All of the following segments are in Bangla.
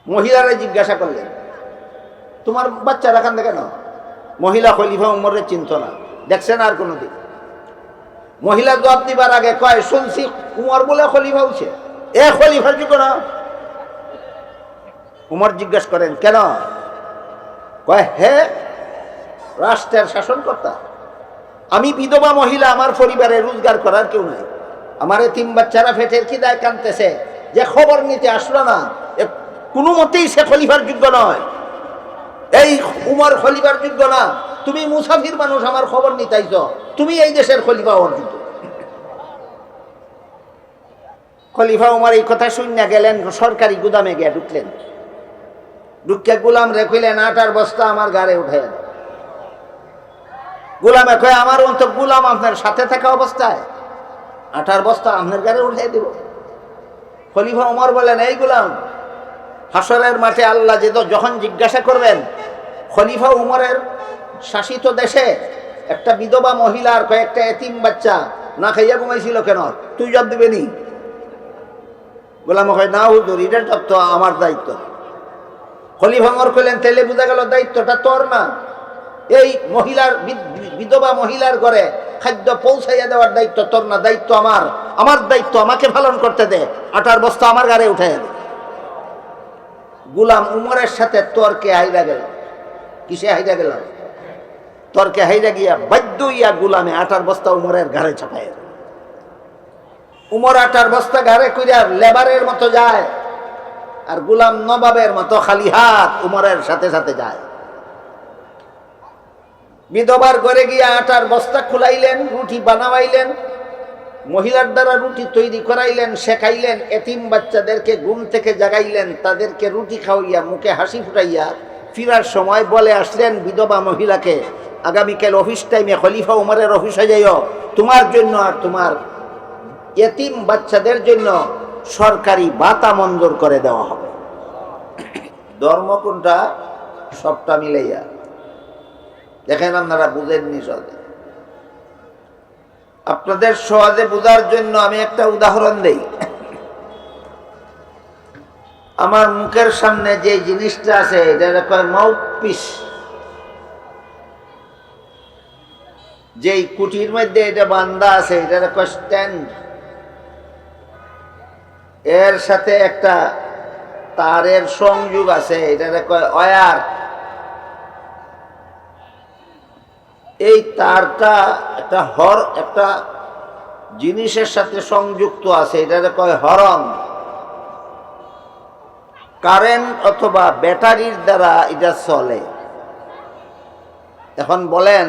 মহিলারা জিজ্ঞাসা করলেন, তোমার বাচ্চারা কান্দে কেন? মহিলা খলিফা উমরের চিন্ত না, দেখছেন আর কোনোদিন? মহিলা জবাব দিবার আগে কয়, শুনছি উমর বলে খলিফা হচ্ছে, এ খলিফার যুগ না। উমর জিজ্ঞাসা করেন, কেন? কয়, হে রাষ্ট্রের শাসনকর্তা, আমি বিধবা মহিলা, আমার পরিবারে রোজগার করার কেউ নাই, আমার এতিম বাচ্চারা পেটের খিদায় কাঁদতেছে, যে খবর নিতে আসলো না, কোনো মতেই সে খলিফার যোগ্য নয়। এই উমর খলিফার যোগ্য না, তুমি মুসাফির মানুষ, আমার খবর নিতে আইছ, তুমি এই দেশের খলিফা হওয়ার যোগ্য। খলিফা উমর এই কথা শুনে গেলেন, সরকারি গুদামে গিয়ে ঢুকলেন, ঢুকে গুলাম রে কইলেন, আটার বস্তা আমার গাড়ে উঠে। গুলামে কয়, আমার অন্ত গুলাম আপনার সাথে থাকা অবস্থায় আটার বস্তা আপনার গাড়ে উঠে দিব? খলিফা উমর বলেন, এই গুলাম, হাসরের মাঠে আল্লাহ যে যখন জিজ্ঞাসা করবেন, খলিফা উমরের শাসিত দেশে একটা বিধবা মহিলার কয়েকটা এতিম বাচ্চা না খাইয়া ঘুমাইছিল কেন, তুই জবাব দিবে নি? গোলাম কয়, না হুজুর, এটার জব তো আমার দায়িত্ব। খলিফা উমর কইলেন, তাইলে বোঝা গেল দায়িত্বটা তোর না, এই মহিলার বিধবা মহিলার ঘরে খাদ্য পৌঁছাইয়া দেওয়ার দায়িত্ব তোর না, দায়িত্ব আমার, আমার দায়িত্ব আমাকে পালন করতে দে, আটার বস্তা আমার গাড়ি উঠে দে। গুলাম উমরের সাথে তর্কে হাইরা গেল। কিসে হাইরা গেল? তর্কে হাইরা গিয়া বাধ্য ইয়া গুলামে আটার বস্তা উমরের ঘাড়ে চাপায়। উমর আটার বস্তা ঘাড়ে কইরা লেবারের মতো যায়, আর গুলাম নবাবের মতো খালি হাত উমরের সাথে সাথে যায়। বিধবার ঘরে গিয়া আটার বস্তা খুলাইলেন, রুটি বানাইলেন, মহিলার দ্বারা রুটি তৈরি করাইলেন, শেখাইলেন, এতিম বাচ্চাদেরকে ঘুম থেকে জাগাইলেন, তাদেরকে রুটি খাওয়াইয়া মুখে হাসি ফুটাইয়া ফিরার সময় বলে আসলেন বিধবা মহিলাকে, আগামীকাল অফিস টাইমে খলিফা উমরের অফিসে যাইও, তোমার জন্য আর তোমার এতিম বাচ্চাদের জন্য সরকারি ভাতা মঞ্জুর করে দেওয়া হবে। ধর্ম কোনটা? সবটা মিলাইয়া। দেখেন আপনারা বুঝেননি সহজে। আপনাদের সহজে বোঝার জন্য আমি একটা উদাহরণ দেই। আমার মুখের সামনে যে জিনিসটা আছে, এটা কয় মাউথপিস। যেই কুটির মধ্যে এটা বান্ধা আছে, এটা কয় স্ট্যান্ড। এর সাথে একটা তারের সংযোগ আছে, এটা কয় ওয়্যার। এই তারটা একটা জিনিসের সাথে সংযুক্ত আছে, এটা কয় হরন। কারেন্ট অথবা ব্যাটারির দ্বারা এটা চলে। এখন বলেন,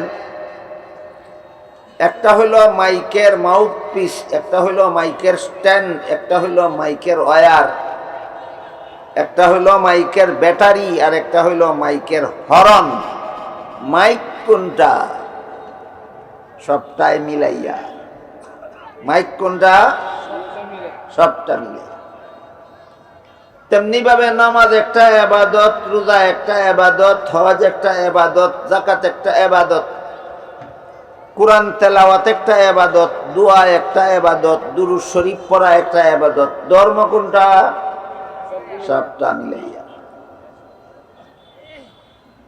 একটা হইলো মাইকের মাউথপিস, একটা হইলো মাইকের স্ট্যান্ড, একটা হইলো মাইকের ওয়্যার, একটা হইলো মাইকের ব্যাটারি, আর একটা হইলো মাইকের হরন। মাইক কোনটা? সবটাই মিলাইয়া। মাইক কোনটা? সবটা মিলে। তেমনি ভাবে নামাজ একটা ইবাদত, রোজা একটা ইবাদত, হজ একটা ইবাদত, যাকাত একটা ইবাদত, কুরআন তেলাওয়াত একটা ইবাদত, দোয়া একটা ইবাদত, দুরূদ শরীফ পড়া একটা ইবাদত। ধর্ম কোনটা? সবটা মিলাইয়া।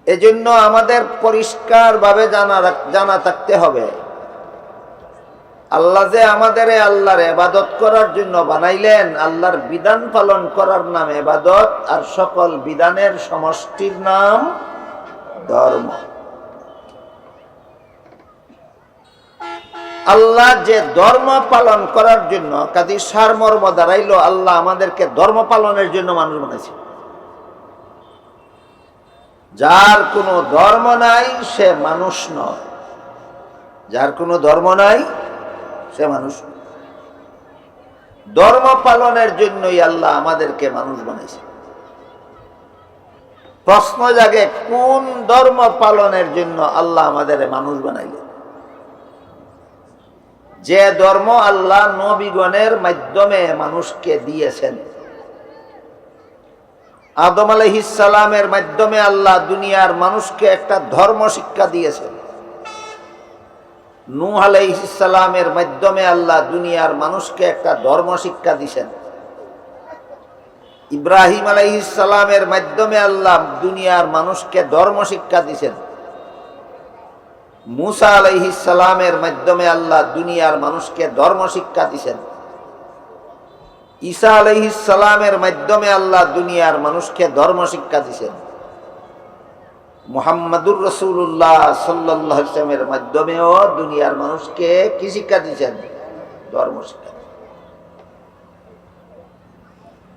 এজন্য আমাদের পরিষ্কারভাবে জানা থাকতে হবে, আল্লাহ যে আমাদের আল্লাহর ইবাদত করার জন্য বানাইলেন, আল্লাহর বিধান পালন করার নাম ইবাদত, আর সকল বিধানের সমষ্টির নাম ধর্ম। আল্লাহ যে ধর্ম পালন করার জন্য কাজী সারমর্ম দাঁড়াইল, আল্লাহ আমাদেরকে ধর্ম পালনের জন্য মানুষ বানাইছে। যার কোনো ধর্ম নাই সে মানুষ নয়। যার কোনো ধর্ম নাই সে মানুষ। ধর্ম পালনের জন্যই আল্লাহ আমাদেরকে মানুষ বানাইছে। প্রশ্ন জাগে, কোন ধর্ম পালনের জন্য আল্লাহ আমাদের মানুষ বানাইলেন? যে ধর্ম আল্লাহ নবীগণের মাধ্যমে মানুষকে দিয়েছেন। আদম আলাইহিস সালামের মাধ্যমে আল্লাহ দুনিয়ার মানুষকে একটা ধর্ম শিক্ষা দিয়েছেন। নূহ আলাইহিস সালামের মাধ্যমে আল্লাহ দুনিয়ার মানুষকে একটা ধর্ম শিক্ষা দিয়েছেন। ইব্রাহিম আলাইহিস সালামের মাধ্যমে আল্লাহ দুনিয়ার মানুষকে ধর্ম শিক্ষা দিয়েছেন। মুসা আলাইহিস সালামের মাধ্যমে আল্লাহ দুনিয়ার মানুষকে ধর্ম শিক্ষা দিয়েছেন। ঈসা আলাইহিস সালামের মাধ্যমে আল্লাহ দুনিয়ার মানুষকে ধর্ম শিক্ষা দিয়েছেন। মুহাম্মাদুর রাসূলুল্লাহ সাল্লাল্লাহু আলাইহি ওয়াসাল্লামের মাধ্যমেও দুনিয়ার মানুষকে কি শিক্ষা দিয়েছেন? ধর্ম শিক্ষা।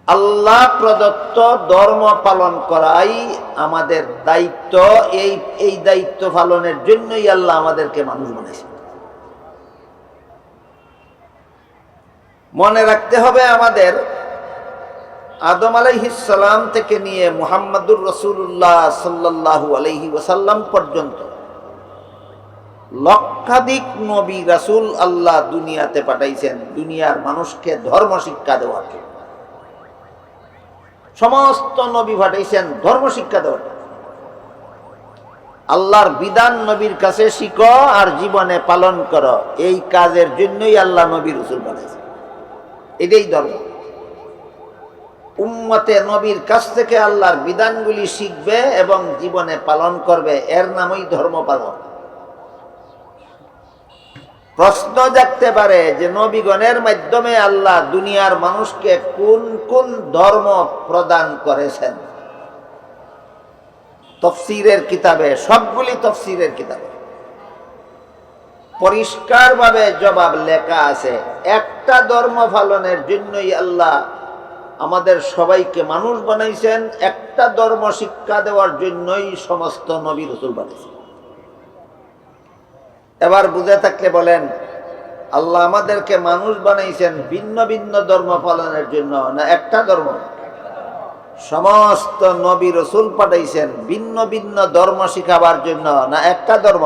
আল্লাহ প্রদত্ত ধর্ম পালন করাই আমাদের দায়িত্ব। এই দায়িত্ব পালনের জন্যই আল্লাহ আমাদেরকে মানুষ বানাইছেন। মনে রাখতে হবে আমাদের আদম আলাইহিস সালাম থেকে নিয়ে মুহাম্মাদুর রাসূলুল্লাহ সাল্লাল্লাহু আলাইহি ওয়াসাল্লাম পর্যন্ত লক্ষাধিক নবী রাসূল আল্লাহ দুনিয়াতে পাঠাইছেন দুনিয়ার মানুষকে ধর্ম শিক্ষা দেওয়ার জন্য। সমস্ত নবী পাঠাইছেন ধর্ম শিক্ষা দেওয়ার জন্য। আল্লাহর বিধান নবীর কাছে শিখো আর জীবনে পালন করো, এই কাজের জন্যই আল্লাহ নবী রাসূল বানাইছেন। এটাই ধর্ম। উম্মতে নবীর কাছ থেকে আল্লাহর বিধানগুলি শিখবে এবং জীবনে পালন করবে, এর নামই ধর্ম পালন। প্রশ্ন জাগতে পারে যে নবীগণের মাধ্যমে আল্লাহ দুনিয়ার মানুষকে কোন কোন ধর্ম প্রদান করেছেন? তাফসীরের কিতাবে, সবগুলি তাফসীরের কিতাবে পরিষ্কারভাবে জবাব লেখা আছে। একটা ধর্ম পালনের জন্যই আল্লাহ আমাদের সবাইকে মানুষ বানাইছেন, একটা ধর্ম শিক্ষা দেওয়ার জন্যই সমস্ত নবী রাসূল বানাইছেন। এবার বুঝে থাকলে বলেন, আল্লাহ আমাদেরকে মানুষ বানাইছেন ভিন্ন ভিন্ন ধর্ম পালনের জন্য না একটা ধর্ম? সমস্ত নবী রাসূল পাঠাইছেন ভিন্ন ভিন্ন ধর্ম শিখাবার জন্য না একটা ধর্ম?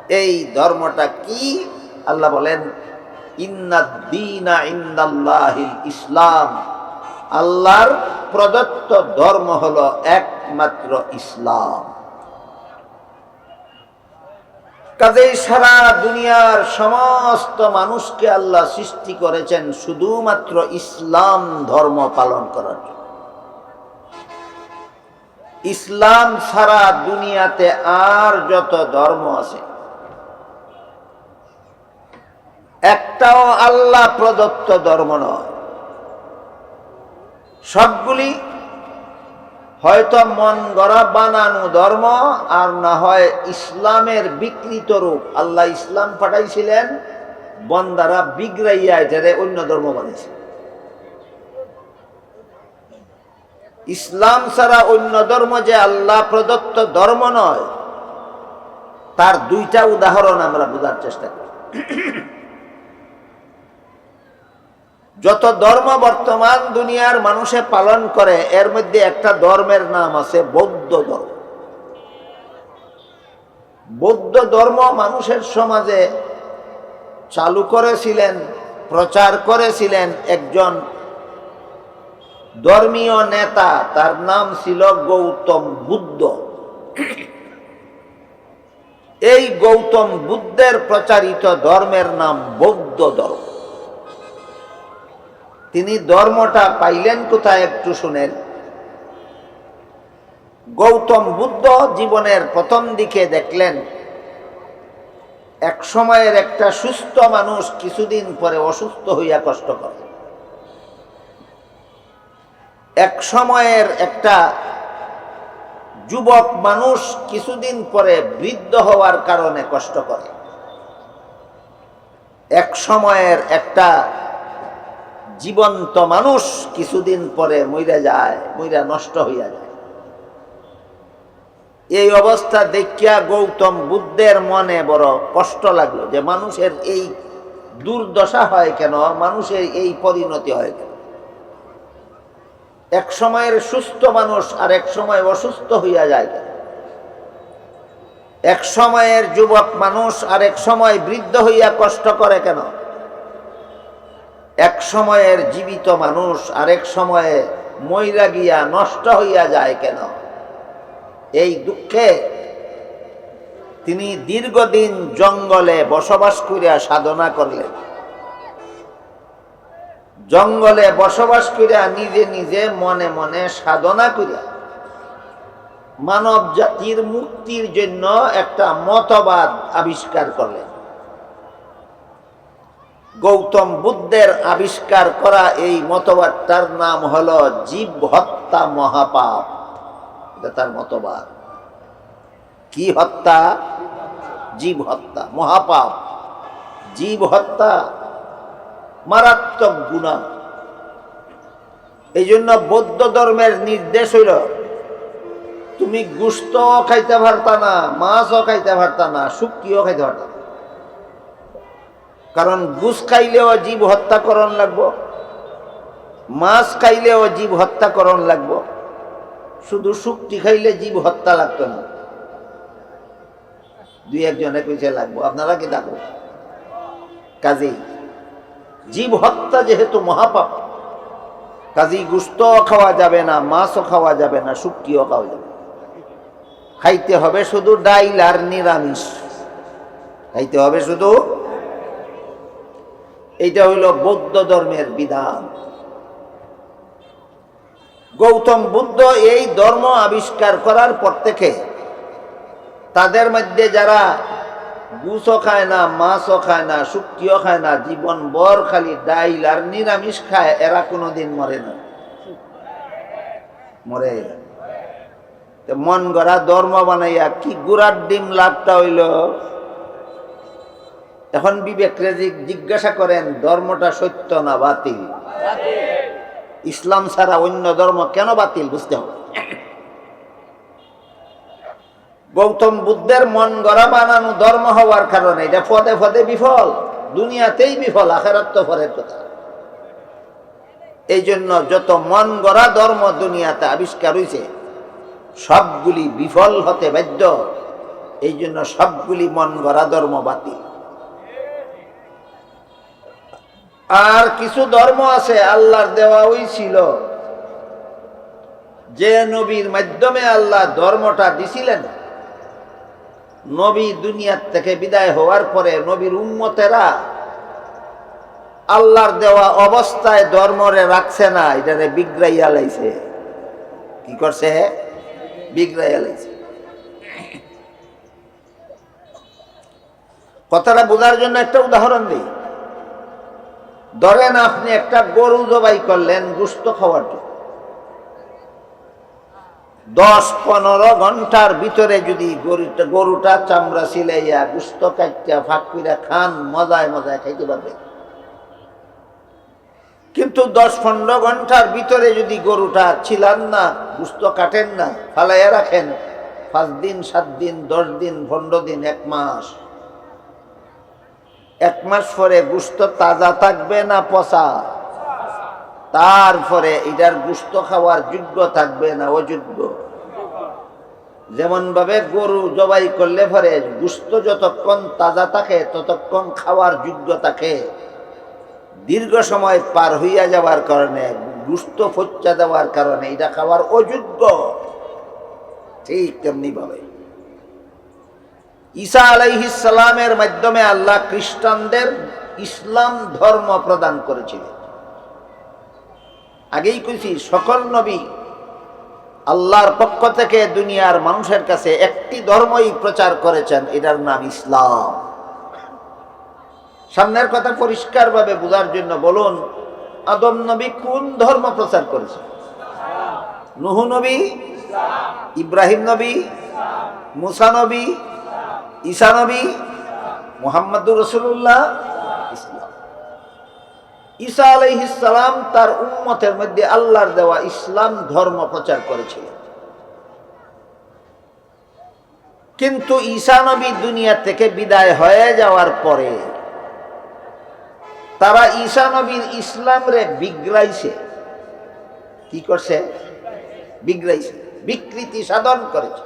এই ধর্মটা কি? আল্লাহ বলেন, ইন্নাদ-দীনা ইনদাল্লাহিল ইসলাম। আল্লাহর প্রদত্ত ধর্ম হলো একমাত্র ইসলাম। কাজেই সারা দুনিয়ার সমস্ত মানুষকে আল্লাহ সৃষ্টি করেছেন শুধুমাত্র ইসলাম ধর্ম পালন করার জন্য। ইসলাম সারা দুনিয়াতে আর যত ধর্ম আছে একটাও আল্লাহ প্রদত্ত ধর্ম নয়। সবগুলি হয়তো মন গড়া বানানো ধর্ম, আর না হয় ইসলামের বিকৃত রূপ। আল্লাহ ইসলাম পাঠাইছিলেন, বন্দারা বিগড়াইয়া এটারে অন্য ধর্ম বানিয়েছে। ইসলাম ছাড়া অন্য ধর্ম যে আল্লাহ প্রদত্ত ধর্ম নয়, তার দুইটা উদাহরণ আমরা বোঝার চেষ্টা করি। যত ধর্ম বর্তমান দুনিয়ার মানুষে পালন করে, এর মধ্যে একটা ধর্মের নাম আছে বৌদ্ধ ধর্ম। বৌদ্ধ ধর্ম মানুষের সমাজে চালু করেছিলেন, প্রচার করেছিলেন একজন ধর্মীয় নেতা, তার নাম ছিল গৌতম বুদ্ধ। এই গৌতম বুদ্ধের প্রচারিত ধর্মের নাম বৌদ্ধ ধর্ম। তিনি ধর্মটা পাইলেন কোথায় একটু শুনেন। গৌতম বুদ্ধ জীবনের প্রথম দিকে দেখলেন এক সময়ের একটা সুস্থ মানুষ কিছুদিন পরে অসুস্থ হইয়া কষ্ট করে। এক সময়ের একটা যুবক মানুষ কিছুদিন পরে বৃদ্ধ হওয়ার কারণে কষ্ট করে। এক সময়ের একটা জীবন্ত মানুষ কিছুদিন পরে মইরা যায়, মইরা নষ্ট হইয়া যায়। এই অবস্থা দেখিয়া গৌতম বুদ্ধের মনে বড় কষ্ট লাগলো যে মানুষের এই দুর্দশা হয় কেন, মানুষের এই পরিণতি হয় কেন। এক সময়ের সুস্থ মানুষ আর এক সময় অসুস্থ হইয়া যায় কেন। এক সময়ের যুবক মানুষ আর এক সময় বৃদ্ধ হইয়া কষ্ট করে কেন। এক সময়ের জীবিত মানুষ আরেক সময়ে মইরা গিয়া নষ্ট হইয়া যায় কেন। এই দুঃখে তিনি দীর্ঘদিন জঙ্গলে বসবাস করিয়া সাধনা করলেন। জঙ্গলে বসবাস করিয়া নিজে নিজে মনে মনে সাধনা করিয়া মানব জাতির মুক্তির জন্য একটা মতবাদ আবিষ্কার করলেন। গৌতম বুদ্ধের আবিষ্কার করা এই মতবাদটার নাম হলো জীব হত্যা মহাপাপ। এটা তার মতবাদ। কি হত্যা? জীব হত্যা মহাপাপ। জীব হত্যা মারাত্মক গুনাহ। এই জন্য বৌদ্ধ ধর্মের নির্দেশ হইল তুমি গোশত খাইতে পারতা না, মাছও খাইতে পারতা না, শুটকিও খাইতে পারতা না। কারণ গোশ খাইলেও জীব হত্যাকরণ লাগবো, মাছ খাইলেও জীব হত্যাকরণ লাগবো, শুধু শুটকি খাইলে জীব হত্যা লাগতো না। দুই একজনে কইছে লাগবো, আপনারা কি দেখো? কাজেই জীব হত্যা যেহেতু মহাপাপ, কাজেই গোশত খাওয়া যাবে না, মাছও খাওয়া যাবে না, শুটকিও খাওয়া যাবে না। খাইতে হবে শুধু ডাইল আর নিরামিষ, খাইতে হবে শুধু। এইটা হইল বৌদ্ধ ধর্মের বিধান। গৌতম বুদ্ধ এই ধর্ম আবিষ্কার করার পর থেকে তাদের মধ্যে যারা গুছও খায় না, মাছও খায় না, শুটকিও খায় না, জীবন ভর খালি ডাইল আর নিরামিষ খায়, এরা কোনোদিন মরে না। মরে মন গড়া ধর্ম বানাইয়া কি গুড়ার ডিম লাভটা হইল। এখন বিবেকরে জিজ্ঞাসা করেন ধর্মটা সত্য না বাতিল? ইসলাম ছাড়া অন্য ধর্ম কেন বাতিল বুঝতে হবে। গৌতম বুদ্ধের মন গড়া বানানো ধর্ম হওয়ার কারণে এটা পদে পদে বিফল, দুনিয়াতেই বিফল, আখিরাত তো পরের কথা। এই জন্য যত মন গড়া ধর্ম দুনিয়াতে আবিষ্কার হয়েছে সবগুলি বিফল হতে বাধ্য। এই জন্য সবগুলি মন গড়া ধর্ম বাতিল। আর কিছু ধর্ম আছে আল্লাহর দেওয়া ওই ছিল, যে নবীর মাধ্যমে আল্লাহ ধর্মটা দিছিলেন। নবী দুনিয়ার থেকে বিদায় হওয়ার পরে নবীর উম্মতেরা আল্লাহর দেওয়া অবস্থায় ধর্মরে রাখছে না, এটারে বিগড়াইয়া লাইছে। কি করছে? বিগড়াইয়া লাইছে। কথাটা বোঝার জন্য একটা উদাহরণ দিই। ধরেন আপনি একটা গরু জবাই করলেন গোশত খাওয়ার জন্য। 10-15 ঘন্টার ভিতরে যদি গরুটা চামড়া সিলাইয়া গোশত কাইটা ফাঁক করে খান, মজায় মজায় খাইতে পারবে। কিন্তু 10-15 ঘন্টার ভিতরে যদি গরুটা ছিলান না, গোশত কাটেন না, ফালাইয়া রাখেন 5 দিন, 7 দিন, 10 দিন, 15 দিন, 1 মাস, 1 মাস পরে গোশত তাজা থাকবে না পচা? তারপরে এটার গোশত খাওয়ার যোগ্য থাকবে না অযোগ্য? যেমন ভাবে গরু জবাই করলে পরে গোশত যতক্ষণ তাজা থাকে ততক্ষণ খাওয়ার যোগ্য থাকে, দীর্ঘ সময় পার হইয়া যাওয়ার কারণে গোশত ফচ্চা দেওয়ার কারণে এটা খাওয়ার অযোগ্য। ঠিক তেমনি ভাবে ঈসা আলাইহিস সালামের মাধ্যমে আল্লাহ খ্রিস্টানদের ইসলাম ধর্ম প্রদান করেছিলেন। আগেই কইছি সকল নবী আল্লাহর পক্ষ থেকে দুনিয়ার মানুষের কাছে একটি ধর্মই প্রচার করেছেন, এটার নাম ইসলাম। সামনের কথা পরিষ্কার ভাবে বোঝার জন্য বলুন, আদম নবী কোন ধর্ম প্রচার করেছেন? নূহ নবী, ইব্রাহিম নবী, মুসা নবী, ঈসা নবী, মুহাম্মদুর রাসূলুল্লাহ, ইসলাম। ঈসা আলাইহিস সালাম তার উম্মতের মধ্যে আল্লাহর দেওয়া ইসলাম ধর্ম প্রচার করেছিলেন। কিন্তু ঈসা নবী দুনিয়া থেকে বিদায় হয়ে যাওয়ার পরে তারা ঈসা নবীর ইসলাম রে বিগড়াইছে। কি করছে? বিগড়াইছে, বিকৃতি সাধন করেছে।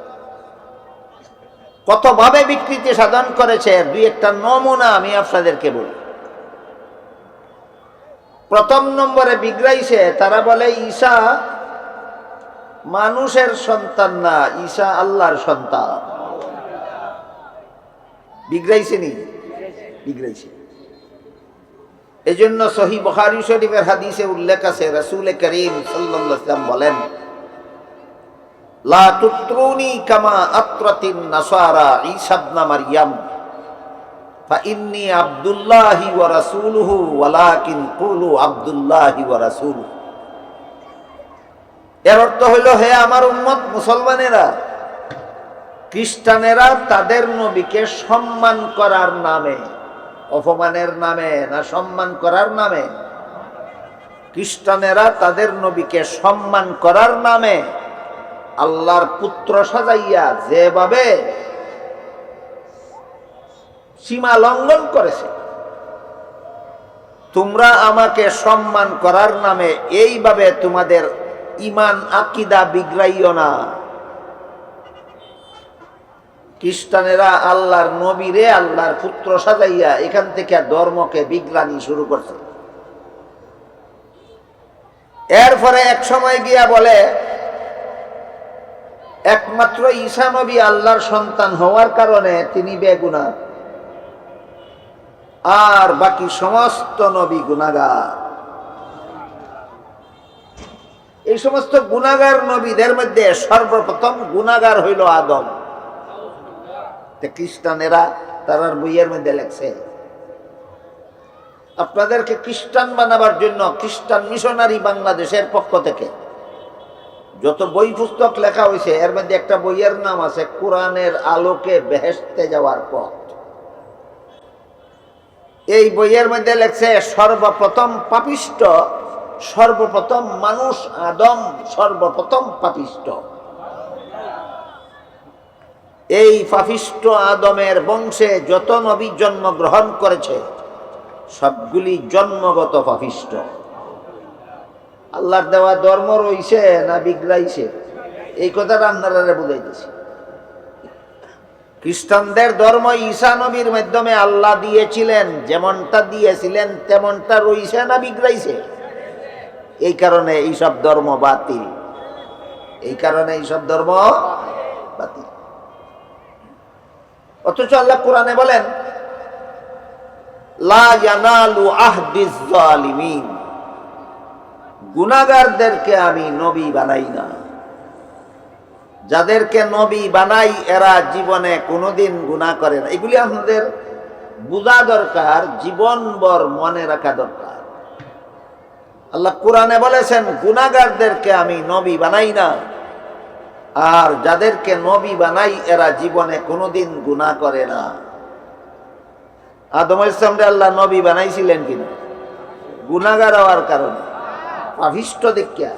কতভাবে বিকৃতি সাধন করেছে দুই একটা নমুনা আমি আপনাদেরকে বলি। প্রথম নম্বরে বিগড়াইছে, তারা বলে ঈসা মানুষের সন্তান না, ঈসা আল্লাহর সন্তান। বিগড়াইছে নি? বিগড়াইছে। এজন্য সহিহ বুখারী শরীফের হাদিসে উল্লেখ আছে, রাসূল করিম সাল্লাল্লাহু আলাইহি ওয়াসাল্লাম বলেন, লা তুত্রুনি কামা আত্রাতিন নাসারা ঈসা ইবনে মারইয়াম ফাইন্নী আব্দুল্লাহি ওয়া রাসূলুহু ওয়ালাকিন কুলু আব্দুল্লাহি ওয়া রাসূলুহু। এর অর্থ হইল, হে আমার উম্মত মুসলমানেরা, খ্রিস্টানেরা তাদের নবীকে সম্মান করার নামে, অপমানের নামে না সম্মান করার নামে, খ্রিস্টানেরা তাদের নবীকে সম্মান করার নামে আল্লাহর পুত্র সাজাইয়া যেভাবে সীমা লঙ্ঘন করেছে, তোমরা আমাকে সম্মান করার নামে এইভাবে তোমাদের ঈমান আকীদা বিগড়াইও না। খ্রিস্টানেরা আল্লাহর নবীরে আল্লাহর পুত্র সাজাইয়া এখান থেকে ধর্মকে বিগড়ানি শুরু করছে। এরপরে এক সময় গিয়া বলে, একমাত্র ঈসা নবী আল্লাহর সন্তান হওয়ার কারণে তিনি বেগুনাহ, আর বাকি সমস্ত নবী গুনাহগার। এই সমস্ত গুনাহগার নবীদের মধ্যে সর্বপ্রথম গুনাহগার হইল আদম। খ্রিস্টানেরা তারার বইয়ের মধ্যে লেখছে, আপনাদেরকে খ্রিস্টান বানাবার জন্য খ্রিস্টান মিশনারি বাংলাদেশের পক্ষ থেকে যত বই পুস্তক লেখা হয়েছে, এর মধ্যে একটা বইয়ের নাম আছে কোরআনের আলোকে বেহেশতে যাওয়ার পথ। এই বইয়ের মধ্যে লেখছে, সর্বপ্রথম পাপিষ্ট, সর্বপ্রথম মানুষ আদম, সর্বপ্রথম পাপিষ্ট। এই পাপিষ্ট আদমের বংশে যত নবী জন্মগ্রহণ করেছে সবগুলি জন্মগত পাপিষ্ট। আল্লাহর দেওয়া ধর্ম রইছে না বিগড়াইছে, এই কথাটা আপনারা বুঝাইতেছি। খ্রিস্টানদের ধর্ম ঈসা নবীর মাধ্যমে আল্লাহ দিয়েছিলেন, যেমনটা দিয়েছিলেন তেমনটা রইছে না বিগড়াইছে? এই কারণে এইসব ধর্ম বাতিল, এই কারণে এইসব ধর্ম বাতিল। অথচ আল্লাহ কোরআনে বলেন, লা ইয়ানালু আহদিজ জালিমিন, গুনাহগারদেরকে আমি নবী বানাই না। যাদেরকে নবী বানাই এরা জীবনে কোনোদিন গুনাহ করে না। এগুলি আমাদের বোঝা দরকার, জীবনভর মনে রাখা দরকার। আল্লাহ কোরআনে বলেছেন, গুনাহগারদেরকে আমি নবী বানাই না, আর যাদেরকে নবী বানাই এরা জীবনে কোনোদিন গুনাহ করে না। আদম আলাইহিস সালামকে আল্লাহ নবী বানাইছিলেন কিনা? গুনাহগার হওয়ার কারণে, পাপিষ্ট দেখিয়া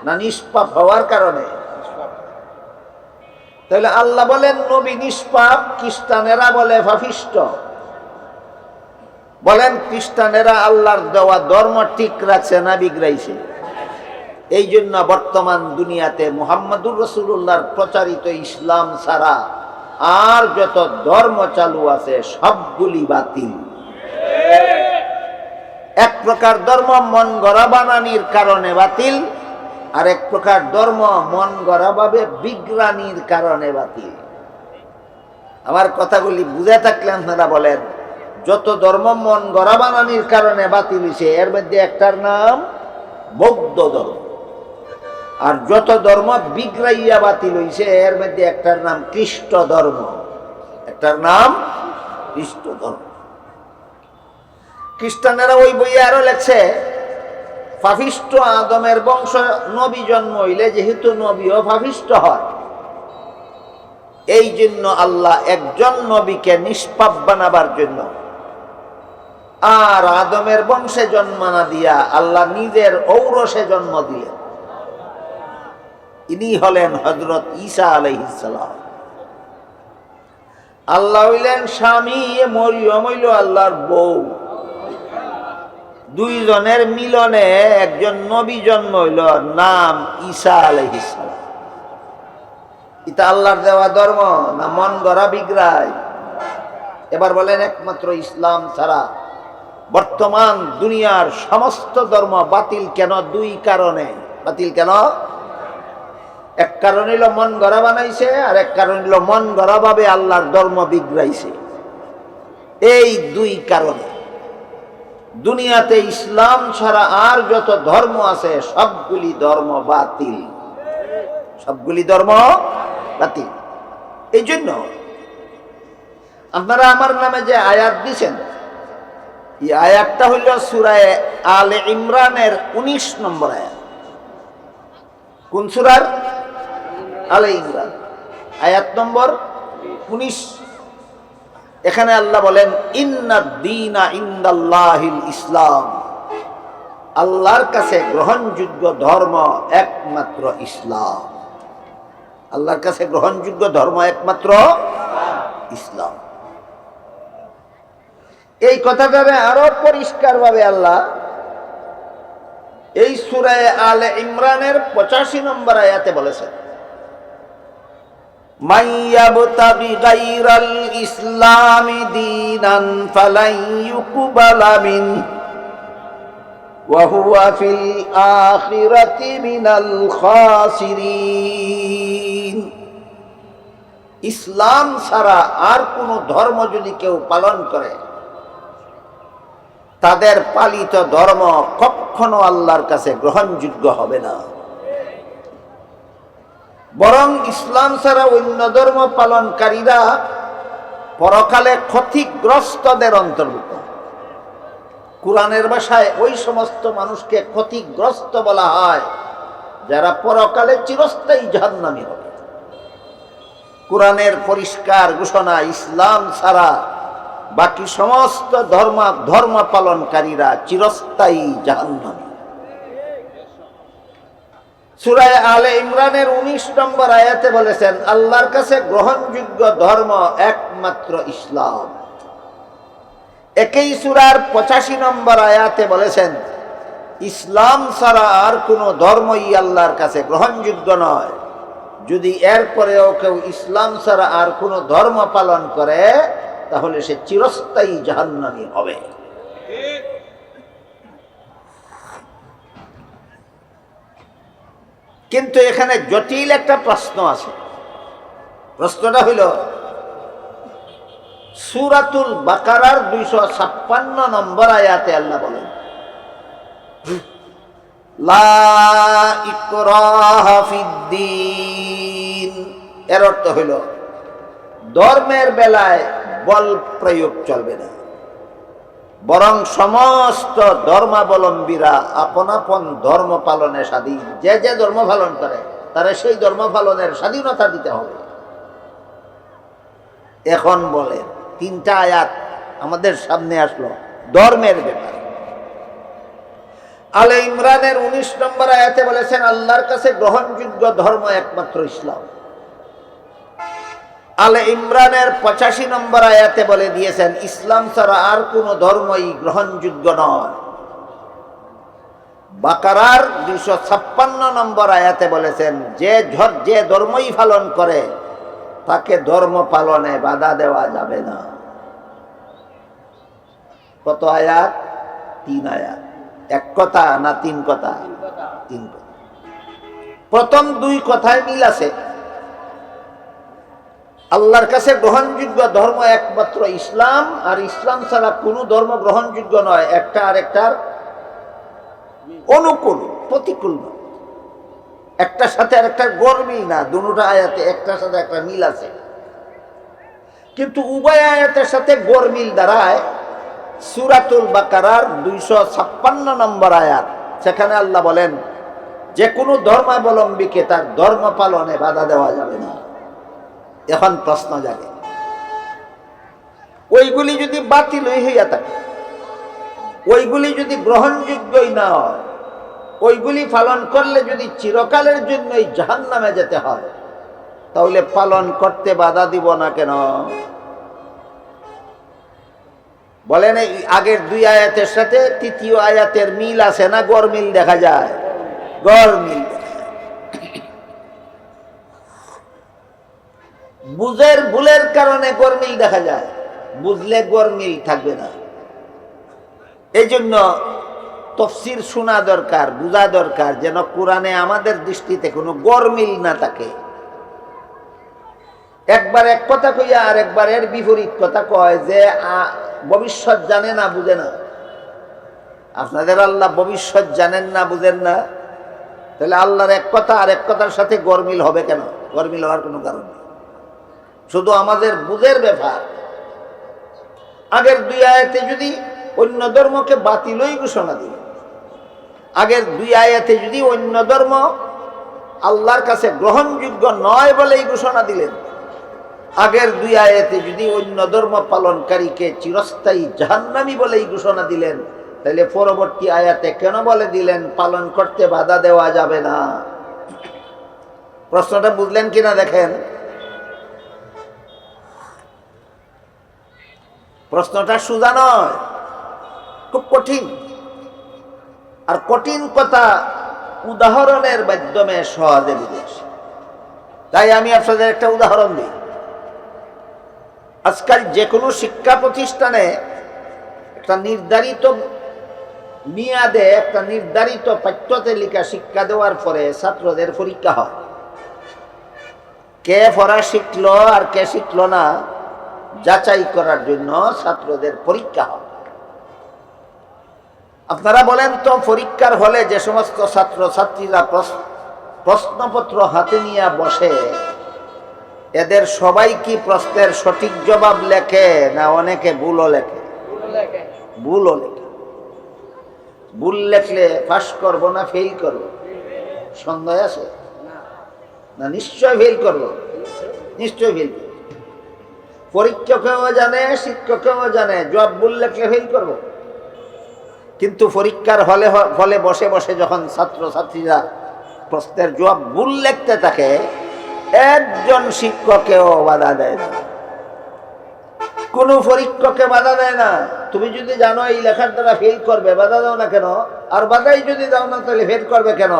না নিষ্পাপ হওয়ার কারণে? তাহলে আল্লাহ বলেন নবী নিষ্পাপ, খ্রিস্টানেরা বলে পাপিষ্ট। বলেন খ্রিস্টানেরা আল্লাহর দেওয়া ধর্ম ঠিক রাখছে না বিগড়াইছে? এই জন্য বর্তমান দুনিয়াতে মুহাম্মদুর রাসূলুল্লাহর প্রচারিত ইসলাম ছাড়া আর যত ধর্ম চালু আছে সবগুলি বাতিল। এক প্রকার ধর্ম মন গড়া বানানির কারণে বাতিল, আর এক প্রকার ধর্ম মন গড়া ভাবে বিজ্ঞানীর কারণে বাতিল। আমার কথাগুলি বুঝে থাকলে আপনারা বলেন, যত ধর্ম মন গড়া বানানির কারণে বাতিল হয়েছে এর মধ্যে একটার নাম বৌদ্ধ ধর্ম, আর যত ধর্ম বিগড়াইয়া বাতিল হয়েছে এর মধ্যে একটার নাম খ্রিস্ট ধর্ম, একটার নাম খ্রিস্ট ধর্ম। খ্রিস্টানেরা ওই বইয়ে আরো লেখছে, পাপিষ্ট আদমের বংশ নবী জন্ম হইলে যেহেতু নবীও পাপিষ্ট হয়, এই জন্য আল্লাহ একজন নবীকে নিষ্পাপ বানাবার জন্য আর আদমের বংশে জন্ম না দিয়া আল্লাহ নিজের ঔরসে জন্ম দিলেন। ইনি হলেন হযরত ঈসা আলাইহিস সালাম। আল্লাহ হইলেন স্বামী, মরিয়ম হইল আল্লাহর বউ। দুইজনের মিলনে একজন নবী জন্ম হইল, নাম ঈসা আলাইহিস সালাম। এটা আল্লাহর দেওয়া ধর্ম না মন গড়া বিগড়ায়? এবার বলেন, একমাত্র ইসলাম ছাড়া বর্তমান দুনিয়ার সমস্ত ধর্ম বাতিল কেন? দুই কারণে বাতিল কেন? এক কারণ হইল মন গড়া বানাইছে, আর এক কারণ হইল মন গড়া ভাবে আল্লাহর ধর্ম বিগড়াইছে। এই দুই কারণে দুনিয়াতে ইসলাম ছাড়া আর যত ধর্ম আছে সবগুলি ধর্ম বাতিল, সবগুলি ধর্ম বাতিল। এই জন্য আপনারা আমার নামে যে আয়াত দিছেন, এই আয়াতটা হইল সূরা আলে ইমরানের 19 নম্বর আয়াত। কোন সূরার? আলে ইমরান, আয়াত নম্বর 19। এখানে আল্লাহ বলেন ইন্নাদ দীনা ইনদাল্লাহিল ইসলাম, আল্লাহর কাছে গ্রহণযোগ্য ধর্ম একমাত্র ইসলাম। আল্লাহর কাছে গ্রহণযোগ্য ধর্ম একমাত্র ইসলাম। এই কথাটারে আরো পরিষ্কার ভাবে আল্লাহ এই সূরা আলে ইমরানের 85 নম্বর আয়াতে বলেছেন, মাইয়াবতাগি গায়রাল ইসলামি দীনান ফালাই ইউকবালা মিন ওয়া হুয়া ফিল আখিরাতি মিনাল খাসিরিন। ইসলাম ছাড়া আর কোন ধর্ম যদি কেউ পালন করে, তাদের পালিত ধর্ম কখনো আল্লাহর কাছে গ্রহণযোগ্য হবে না। বরং ইসলাম ছাড়া অন্য ধর্ম পালনকারীরা পরকালে ক্ষতিগ্রস্তদের অন্তর্ভুক্ত। কুরআনের ভাষায় ওই সমস্ত মানুষকে ক্ষতিগ্রস্ত বলা হয় যারা পরকালে চিরস্থায়ী জাহান্নামী হবে। কুরআনের পরিষ্কার ঘোষণা, ইসলাম ছাড়া বাকি সমস্ত ধর্ম পালনকারীরা চিরস্থায়ী জাহান্নামী। সূরা আলে ইমরানের 19 নম্বর আয়াতে বলেছেন আল্লাহর কাছে গ্রহণযোগ্য ধর্ম একমাত্র ইসলাম। একই সূরার 85 নম্বর আয়াতে বলেছেন ইসলাম ছাড়া আর কোনো ধর্মই আল্লাহর কাছে গ্রহণযোগ্য নয়। যদি এরপরেও কেউ ইসলাম ছাড়া আর কোনো ধর্ম পালন করে তাহলে সে চিরস্থায়ী জাহান্নামী হবে। কিন্তু এখানে জটিল একটা প্রশ্ন আছে। প্রশ্নটা হইল সূরাতুল বাকারার 256 নম্বর আয়াতে আল্লাহ বলেন লা ইকরাহা ফিদ্দীন। এর অর্থ হইল ধর্মের বেলায় বল প্রয়োগ চলবে না, বরং সমস্ত ধর্মাবলম্বীরা আপন আপন ধর্ম পালনে স্বাধীন। যে যে ধর্ম পালন করে তারা সেই ধর্ম পালনের স্বাধীনতা দিতে হবে। এখন বলে 3টা আয়াত আমাদের সামনে আসলো ধর্মের ব্যাপারে। আলে ইমরানের 19 নম্বর আয়াতে বলেছেন আল্লাহর কাছে গ্রহণযোগ্য ধর্ম একমাত্র ইসলাম। আলে ইমরানের 85 নম্বর আয়াতে বলে দিয়েছেন ইসলাম ছাড়া আর কোন ধর্মই গ্রহণযোগ্য নয়। বাকারার 256 নম্বর আয়াতে বলেছেন যে ধর্মই পালন করে তাকে ধর্ম পালনে বাধা দেওয়া যাবে না। কত আয়াত? 3 আয়াত। এক কথা না 3 কথা? 3 কথা। প্রথম 2 কথায় মিল আছে। আল্লাহর কাছে গ্রহণযোগ্য ধর্ম একমাত্র ইসলাম, আর ইসলাম ছাড়া কোনো ধর্ম গ্রহণযোগ্য নয়। একটা আরেকটার অনুকূল, প্রতিকূল নয়। একটার সাথে আরেকটার গরমিল না। দুটো আয়াতে একটার সাথে একটা মিল আছে, কিন্তু উভয় আয়াতের সাথে গরমিল দাঁড়ায় সূরাতুল বাকারার 256 নম্বর আয়াত। সেখানে আল্লাহ বলেন যে কোনো ধর্মাবলম্বীকে তার ধর্ম পালনে বাধা দেওয়া যাবে না। এখন প্রশ্ন জাগে, ওইগুলি যদি বাতিল হইয়া থাকে, ওইগুলি যদি গ্রহণযোগ্যই না হয়, ওইগুলি পালন করলে যদি চিরকালের জন্যই জাহান্নামে যেতে হয়, তাহলে পালন করতে বাধা দিব না কেন? বলেন এই আগের 2 আয়াতের সাথে 3য় আয়াতের মিল আছে না গরমিল দেখা যায়? গরমিল। ভুলের কারণে গরমিল দেখা যায়, বুঝলে গরমিল থাকবে না। এই জন্য তাফসীর শোনা দরকার, বোঝা দরকার, যেন কোরআনে আমাদের দৃষ্টিতে কোনো গরমিল না থাকে। একবার এক কথা কইয়া আর একবার এর বিপরীত কথা কয় যে ভবিষ্যৎ জানে না, বুঝে না। আপনাদের আল্লাহ ভবিষ্যৎ জানেন না, বুঝেন না? তাহলে আল্লাহর এক কথা আর এক কথার সাথে গরমিল হবে কেন? গরমিল হওয়ার কোনো কারণ নেই, শুধু আমাদের বুঝের ব্যাপার। আগের দুই আয়াতে যদি অন্য ধর্মকে বাতিলই ঘোষণা দিল, আগের দুই আয়াতে যদি অন্য ধর্ম আল্লাহর কাছে গ্রহণযোগ্য নয় বলেই ঘোষণা দিলেন, আগের দুই আয়াতে যদি অন্য ধর্ম পালনকারীকে চিরস্থায়ী জাহান্নামী বলেই ঘোষণা দিলেন, তাহলে পরবর্তী আয়াতে কেন বলে দিলেন পালন করতে বাধা দেওয়া যাবে না? প্রশ্নটা বুঝলেন কিনা দেখেন। প্রশ্নটা সোজা নয়, খুব কঠিন। আর কঠিন কথা উদাহরণের মাধ্যমে সহজে বুঝে আসে। তাই আমি আপনাদের একটা উদাহরণ দিই। আজকাল যে কোনো শিক্ষা প্রতিষ্ঠানে একটা নির্ধারিত মেয়াদে একটা নির্ধারিত পাঠ্যতালিকা শিক্ষা দেওয়ার পরে ছাত্রদের পরীক্ষা হয়। কে পড়া শিখলো আর কে শিখলো না যাচাই করার জন্য ছাত্রদের পরীক্ষা হয়। আপনারা বলেন তো, পরীক্ষার হলে যে সমস্ত ছাত্র ছাত্রীরা প্রশ্নপত্র হাতে নিয়ে বসে, এদের সবাই কি প্রশ্নের সঠিক জবাব লেখে না অনেকে ভুলও লেখে? ভুলও লেখে। ভুল লেখলে পাস করবো না ফেল করবো? সন্দেহ আছে না? নিশ্চয় ফেল করবো, নিশ্চয় ফেল করবো। পরীক্ষকেও জানে, শিক্ষকেও জানে জবাব ভুল লেখলে ফেল করবো। কিন্তু পরীক্ষার হলে বসে বসে যখন ছাত্র ছাত্রীরা প্রশ্নের জবাব ভুল লিখতে থাকে, একজন শিক্ষকেও বাধা দেয় না, কোনো পরীক্ষককে বাধা দেয় না। তুমি যদি জানো এই লেখার দ্বারা ফেল করবে, বাধা দাও না কেন? আর বাধাই যদি দাও না তাহলে ফেল করবে কেন?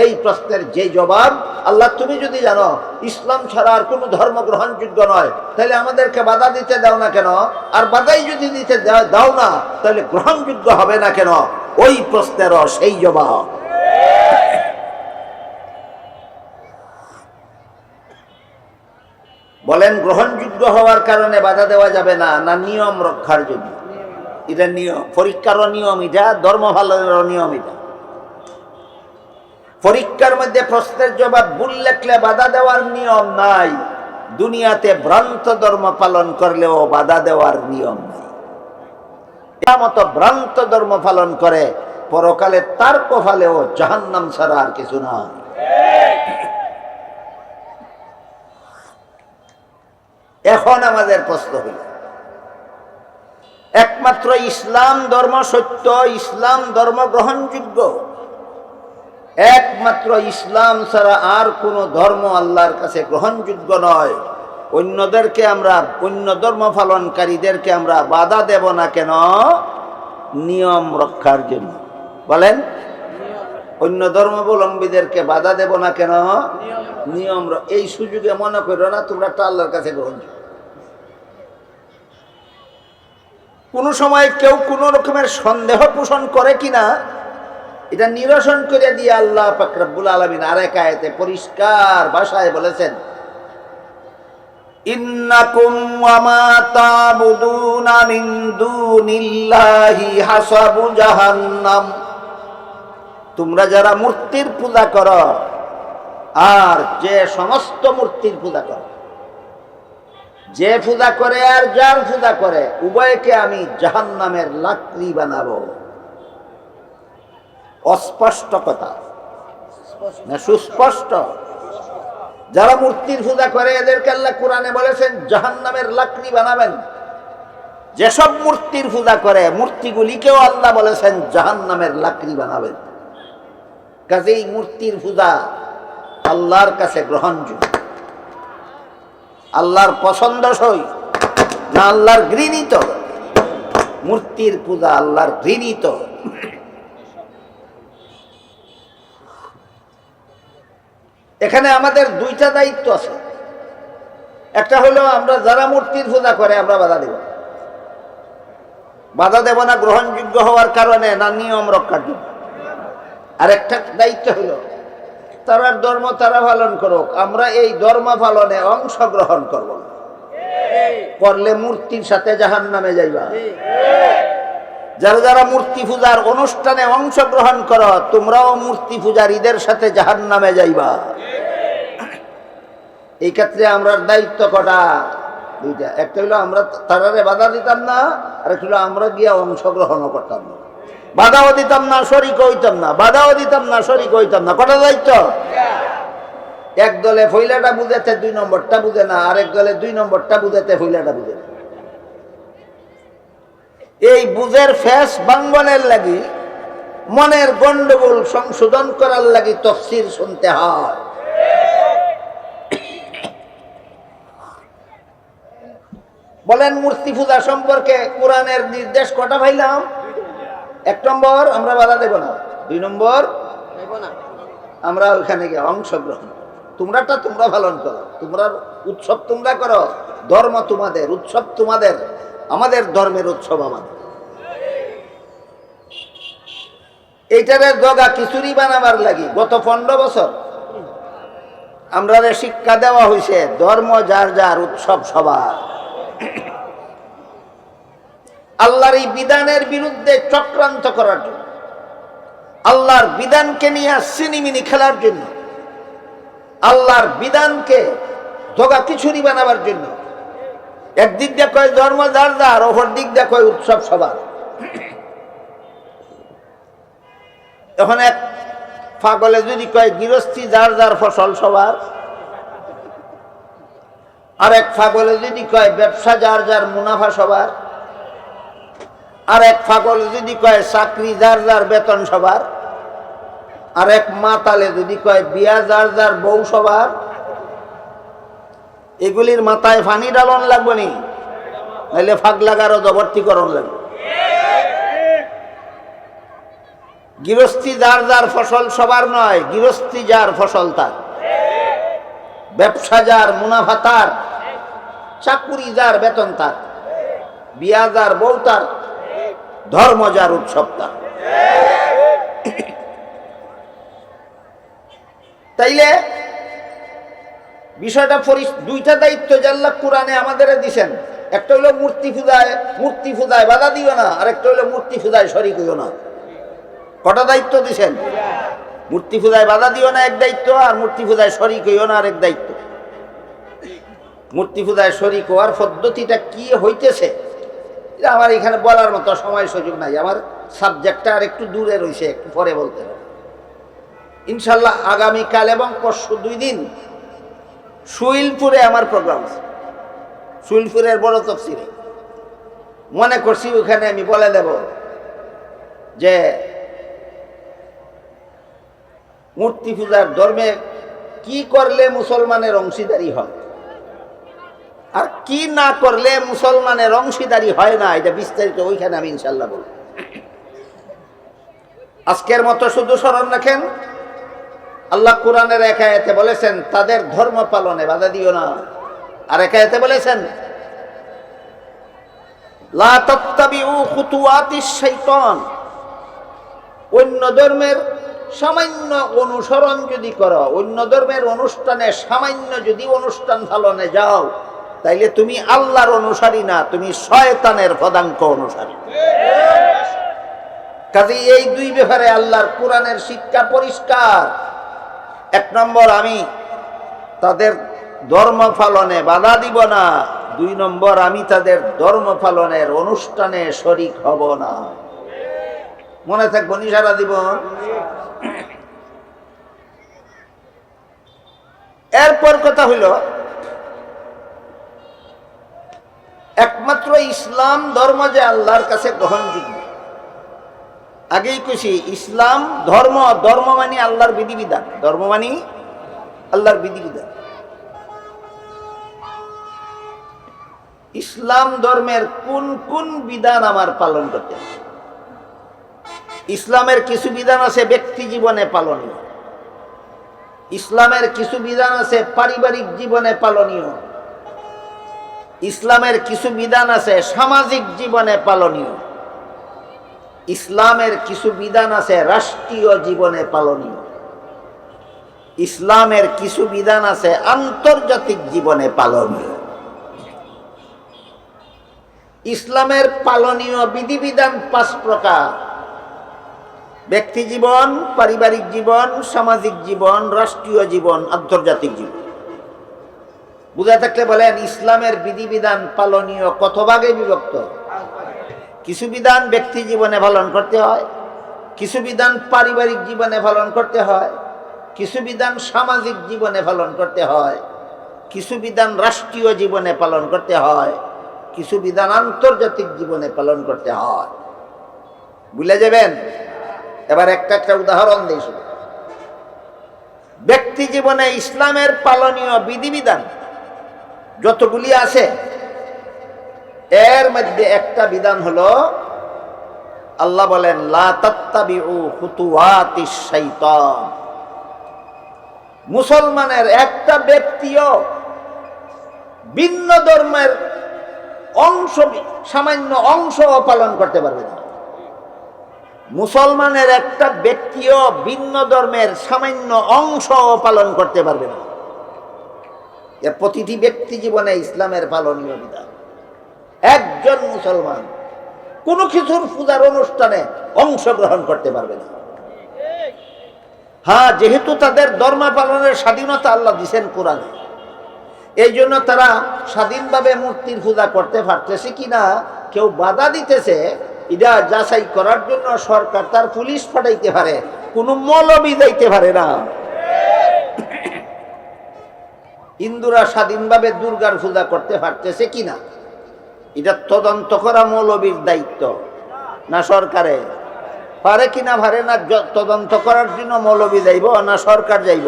এই প্রশ্নের যে জবাব আল্লাহ, তুমি যদি জানো ইসলাম ছাড়া আর কোনো ধর্ম গ্রহণযোগ্য নয়, তাহলে আমাদেরকে বাধা দিতে দাও না কেন? আর বাধাই যদি দিতে দাও না তাহলে গ্রহণযোগ্য হবে না কেন? ওই প্রশ্নেরও সেই জবাব। বলেন গ্রহণযোগ্য হওয়ার কারণে বাধা দেওয়া যাবে না, না নিয়ম রক্ষার জন্য? এটা নিয়ম, পরীক্ষারও নিয়ম এটা, ধর্ম ভালোর নিয়ম এটা। পরীক্ষার মধ্যে প্রশ্নের জবাব ভুল লেখলে বাধা দেওয়ার নিয়ম নাই। দুনিয়াতে ভ্রান্ত ধর্ম পালন করলেও বাধা দেওয়ার নিয়ম নাই। এর মতো ভ্রান্ত ধর্ম পালন করে পরকালে তার কপালেও জাহান্নাম ছাড়া আর কিছু না। এখন আমাদের প্রশ্ন হল, একমাত্র ইসলাম ধর্ম সত্য, ইসলাম ধর্ম গ্রহণযোগ্য। একমাত্র ইসলাম ছাড়া আর কোনো ধর্ম আল্লাহর কাছে গ্রহণযোগ্য নয়। অন্যদেরকে আমরা, অন্য ধর্ম পালনকারীদেরকে আমরা বাধা দেব না কেন? নিয়ম রক্ষার জন্য। বলেন, অন্য ধর্মাবলম্বীদেরকে বাধা দেব না কেন? নিয়ম। এই সুযোগে মনে করো না তোমরা একটা আল্লাহর কাছে গ্রহণযোগ্য। কোন সময় কেউ কোন রকমের সন্দেহ পোষণ করে কিনা এটা নিরসন করে দিয়ে আল্লাহ পাক রব্বুল আলামিন আরেক আয়াতে পরিষ্কার ভাষায় বলেছেন, ইন্নাকুম ওয়া মা তা'বুদুনা মিন দুনিল্লাহি হাসাবু জাহান্নাম। তোমরা যারা মূর্তির পূজা করো আর যে সমস্ত মূর্তির পূজা করো, যে পূজা করে আর যার পূজা করে, উভয়কে আমি জাহান্নামের লাকড়ি বানাবো। অস্পষ্ট কথা না সুস্পষ্ট? যারা মূর্তির পূজা করে এদেরকে আল্লাহ কোরআনে বলেছেন জাহান্নামের লাকড়ি বানাবেন। যেসব মূর্তির পূজা করে মূর্তিগুলিকেও আল্লাহ বলেছেন জাহান্নামের লাকড়ি বানাবেন। কাজেই মূর্তির পূজা আল্লাহর কাছে গ্রহণযোগ্য, আল্লাহর পছন্দসই না আল্লাহর ঘৃণিত? মূর্তির পূজা আল্লাহর ঘৃণিত। এখানে আমাদের দুইটা দায়িত্ব আছে। একটা হলো আমরা যারা মূর্তির পূজা করে আমরা বাধা দেব, বাধা দেব না গ্রহণযোগ্য হওয়ার কারণে, না নিয়ম রক্ষার জন্য। আর একটা দায়িত্ব হলো তারার ধর্ম তারা পালন করুক, আমরা এই ধর্ম পালনে অংশগ্রহণ করব না। করলে মূর্তির সাথে জাহান্নামে যাইবা। যারা যারা মূর্তি পূজার অনুষ্ঠানে অংশগ্রহণ করো, তোমরাও মূর্তি পূজারীদের সাথে জাহান্নামে যাইবা। এই ক্ষেত্রে আমরা দায়িত্ব কটা? দুইটা। একটা হলো আমরা তারারে বাধা দিতাম না, আর একটা হলো আমরা গিয়া অংশগ্রহণও করতাম না। বাধাও দিতাম না, শরিক হইতাম না, বাধাও দিতাম না, শরিক হইতাম না। কটা দায়িত্ব? এক দলে ফইলাটা বুঝাতে 2 নম্বরটা বুঝে না, আরেক দলে 2 নম্বরটা বুঝাতে ফইলাটা বুঝে না। এই বুঝের ফেস বাঙ্গনের লাগি, মনের গন্ডগোল সংশোধন করার লাগি তাফসীর শুনতে হয়। বলেন, মূর্তি পূজা সম্পর্কে কোরআনের নির্দেশ কটা পাইলাম? 1 নম্বর, আমরা বাধা দেব না। 2 নম্বর, আমরা ওখানে গিয়ে অংশগ্রহণ। তোমরাটা তোমরা পালন করো, তোমরা উৎসব তোমরা করো, ধর্ম তোমাদের, উৎসব তোমাদের, আমাদের ধর্মের উৎসব আমাদের। এইটারে জগা খিচুড়ি বানাবার লাগি গত 15 বছর আমরা শিক্ষা দেওয়া হয়েছে, ধর্ম যার যার, উৎসব সবার। আল্লাহর এই বিধানের বিরুদ্ধে চক্রান্ত করার জন্য, আল্লাহর বিধানকে নিয়ে সিনিমিনি খেলার জন্য, আল্লাহর বিধানকে ধোকা খিচুড়ি বানাবার জন্য একদিক দিয়ে কয় ধর্ম যার যার, অপর দিক দিয়ে কয় উৎসব সবার। এখন এক পাগলে যদি কয় গৃহস্থী যার যার, ফসল সবার, আর এক পাগলে যদি কয় ব্যবসা যার যার, মুনাফা সবার, আর এক পাগলে যদি কয় চাকরি যার যার, বেতন সবার, আর এক মাতালে যদি কয় বিয়া যার যার, বউ সবার, এগুলির মাথায় ফানি ডালন লাগবে নি, নাহলে ফাঁক লাগারও জবর্তীকরণ লাগবে। গৃহস্থী যার যার, ফসল সবার নয়, গৃহস্থী যার, ফসল তার, ব্যবসা যার, মুনাফা তার, চাকুরি যার, বেতন তার, বিয়া যার, বউ তার, ধর্ম যার, উৎসব তার। তাইলে বিষয়টা দুইটা দায়িত্ব আল্লাহ কোরআনে আমাদের দিছেন। একটা হলো মূর্তি পূজায় বাধা দিও না, আর একটা হলো মূর্তি পূজায় শরীক হইও না। কটা দায়িত্ব দিছেন? মূর্তি পূজায় বাধা দিও না এক দায়িত্ব, আর মূর্তি পূজায় শরীক হইও না আরেক দায়িত্ব। মূর্তি পূজায় শরীক হওয়ার পদ্ধতিটা কি হইতেছে আমার এখানে বলার মতো সময় সুযোগ নাই, আমার সাবজেক্টটা আর একটু দূরে রয়েছে, একটু পরে বলতে হবে। ইনশাল্লাহ আগামীকাল এবং পরশু 2 দিন সুইলপুরে আমার প্রোগ্রাম আছে, সুইলপুরের বড় তফসিরে। মনে করছি ওখানে আমি বলে দেব যে মূর্তি পূজার ধর্মে কি করলে মুসলমানের অংশীদারি হয়, আর কি না করলে মুসলমানের অংশীদারি হয় না, এটা বিস্তারিত ওইখানে আমি ইনশাল্লাহ বলব। আজকের মতো শুধু স্মরণ রাখেন, আল্লাহ কোরআনের এক আয়াতে বলেছেন তাদের ধর্ম পালনে বাধা দিও না, আর এক আয়াতে বলেছেন লা তাত্তাবিউ খুতুওয়াতিশ শাইতান, অন্য ধর্মের সামান্য অনুসরণ যদি করো, অন্য ধর্মের অনুষ্ঠানে সামান্য যদি অনুষ্ঠান পালনে যাও, তাইলে তুমি আল্লাহর অনুসারী না, তুমি শয়তানের পদাঙ্ক অনুসারী। কাজেই এই 2 ব্যাপারে আল্লাহর কোরআনের শিক্ষা পরিষ্কার। 1 নম্বর, আমি তাদের ধর্ম পালনে বাধা দিব না। 2 নম্বর, আমি তাদের ধর্ম পালনের অনুষ্ঠানে শরীক হব না। মনে থাকবো নি সারা জীবন? এরপর কথা হইল, একমাত্র ইসলাম ধর্ম যে আল্লাহর কাছে গ্রহণযোগ্য। আগেই কইছি, ইসলাম ধর্ম, ধর্ম মানে আল্লাহর বিধিবিধান, ধর্ম মানে আল্লাহর বিধিবিধান। ইসলাম ধর্মের কোন কোন বিধান আমার পালন করতে হবে? ইসলামের কিছু বিধান আছে ব্যক্তি জীবনে পালনীয়, ইসলামের কিছু বিধান আছে পারিবারিক জীবনে পালনীয়, ইসলামের কিছু বিধান আছে সামাজিক জীবনে পালনীয়, ইসলামের কিছু বিধান আছে রাষ্ট্রীয় জীবনে পালনীয়, ইসলামের কিছু বিধান আছে আন্তর্জাতিক জীবনে পালনীয়। ইসলামের পালনীয় বিধিবিধান 5 প্রকার: ব্যক্তি জীবন, পারিবারিক জীবন, সামাজিক জীবন, রাষ্ট্রীয় জীবন, আন্তর্জাতিক জীবন। বুঝা থাকলে বলেন, ইসলামের বিধিবিধান পালনীয় কত ভাগে বিভক্ত? কিছু বিধান ব্যক্তি জীবনে পালন করতে হয়, কিছু বিধান পারিবারিক জীবনে পালন করতে হয়, কিছু বিধান সামাজিক জীবনে পালন করতে হয়, কিছু বিধান রাষ্ট্রীয় জীবনে পালন করতে হয়, কিছু বিধান আন্তর্জাতিক জীবনে পালন করতে হয়। ভুলে যাবেন? এবার একটা একটা উদাহরণ দিই। ব্যক্তি জীবনে ইসলামের পালনীয় বিধিবিধান যতগুলি আছে, এর মধ্যে একটা বিধান হলো, আল্লাহ বলেন, লা তাত্তাবিউ খুতুওয়াতিশ শাইতান। মুসলমানের একটা ব্যক্তিও ভিন্ন ধর্মের অংশ, সামান্য অংশও পালন করতে পারবে না। মুসলমানের একটা ব্যক্তিও ভিন্ন ধর্মের সামান্য অংশও পালন করতে পারবে না। এর প্রতিটি ব্যক্তি জীবনে ইসলামের পালনীয় বিধান। একজন মুসলমান কোনো কিছুর পূজার অনুষ্ঠানে অংশগ্রহণ করতে পারবে না। হ্যাঁ, যেহেতু তাদের ধর্ম পালনের স্বাধীনতা আল্লাহ দিয়েছেন কোরআনে, এই জন্য তারা স্বাধীনভাবে মূর্তির পূজা করতে পারতেছে কিনা কেউ বাধা দিতেছে, এটা যাচাই করার জন্য সরকার তার পুলিশ পাঠাইতে পারে, কোনো মৌলবি যাইতে পারে না। হিন্দুরা স্বাধীনভাবে দুর্গার পূজা করতে পারতেছে কিনা এটা তদন্ত করা মৌলবীর দায়িত্ব না সরকারের? পারে কিনা পারে না তদন্ত করার জন্য মৌলবী যাইব না সরকার যাইব?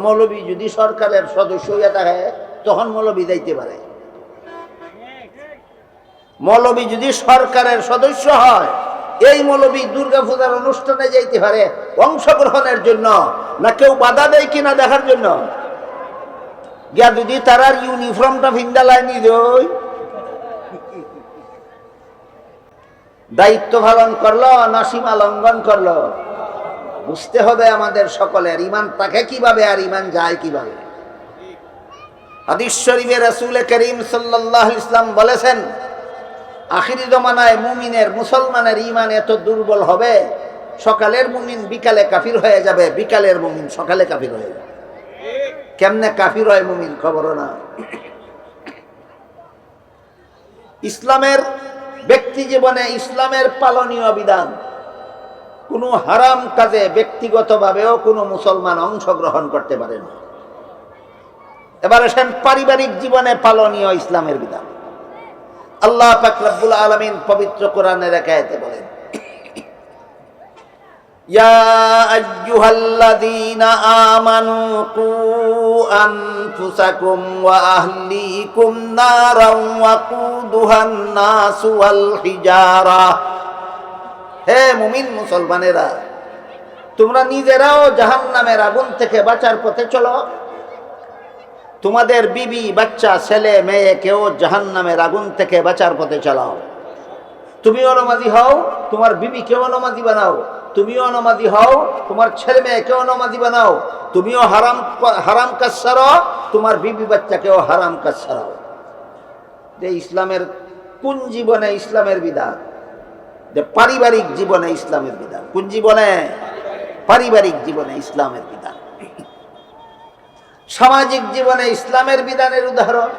মৌলবী যদি সরকারের সদস্য হইয়া থাকে তখন মৌলবী যাইতে পারে। মৌলবী যদি সরকারের সদস্য হয়, এই মৌলবী দুর্গা পূজার অনুষ্ঠানে যাইতে পারে অংশগ্রহণের জন্য, না কেউ বাধা দেয় কিনা দেখার জন্য। গিয়া যদি তারার ইউনিফর্মটা ভিন্দা লাইনি দেয়, দায়িত্ব পালন করলো না সীমা লঙ্ঘন করলো? বুঝতে হবে আমাদের সকলের ইমান থাকে কিভাবে আর ইমান যায় কিভাবে। হাদিস শরীফে রাসূল করিম সাল্লাল্লাহু আলাইহি ওয়াসাল্লাম বলেছেন, আখিরি জমানায় মুমিনের, মুসলমানের ইমান এত দুর্বল হবে, সকালের মুমিন বিকালে কাফির হয়ে যাবে, বিকালের মুমিন সকালে কাফির হয়ে যাবে। কেমনে কাফির হয় মুমিন খবরও না। ইসলামের ব্যক্তি জীবনে ইসলামের পালনীয় বিধান, কোনো হারাম কাজে ব্যক্তিগতভাবেও কোনো মুসলমান অংশগ্রহণ করতে পারে না। এবার আসেন পারিবারিক জীবনে পালনীয় ইসলামের বিধান। আল্লাহ পাক রব্বুল আলামিন পবিত্র কোরআনের এক আয়াতে বলেন, ইয়া আইয়ুহাল্লাযীনা আমানু কু আনফুসাকুম ওয়া আহলিকুম নারাও ওয়াকুদুহান নাসু ওয়াল হিজারা। হে মুমিন মুসলমানেরা, তোমরা নিজেরাও জাহান্নামের আগুন থেকে বাঁচার পথে চলো, তোমাদের বিবি বাচ্চা ছেলে মেয়েকেও জাহান্নামের আগুন থেকে বাঁচার পথে চালাও। তুমিও নামাজি হও, তোমার বিবিকেও নামাজি বানাও। তুমিও নামাজি হও, তোমার ছেলে মেয়েকেও নামাজি বানাও। তুমিও হারাম কাজ ছাড়ো, তোমার বিবি বাচ্চাকেও হারাম কাজ ছাড়াও। যে ইসলামের কোন জীবনে ইসলামের বিধান? যে পারিবারিক জীবনে ইসলামের বিধান। কোন জীবনে? পারিবারিক জীবনে ইসলামের বিধান। সামাজিক জীবনে ইসলামের বিধানের উদাহরণ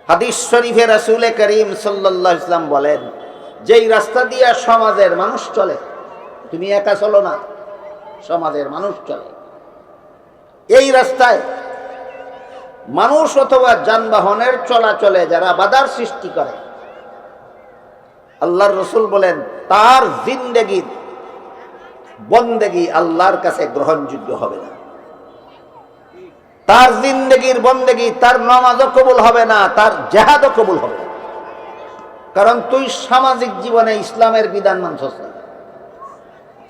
হাদিস শরীফে রাসূল করিম সাল্লাল্লাহু আলাইহি ওয়াসাল্লাম বলেন, যেই রাস্তা দিয়ে সমাজের মানুষ চলে, তুমি একা চলো না, সমাজের মানুষ চলে, এই রাস্তায় মানুষ অথবা যানবাহনের চলাচলে যারা বাধার সৃষ্টি করে, আল্লাহর রাসূল বলেন তার জিন্দেগির বন্দেগী আল্লাহর কাছে গ্রহণযোগ্য হবে না। তার জিন্দেগির বন্দেগী, তার নামাজও কবুল হবে না, তার জিহাদও কবুল হবে না। কারণ তুই সামাজিক জীবনে ইসলামের বিধান মানছস না।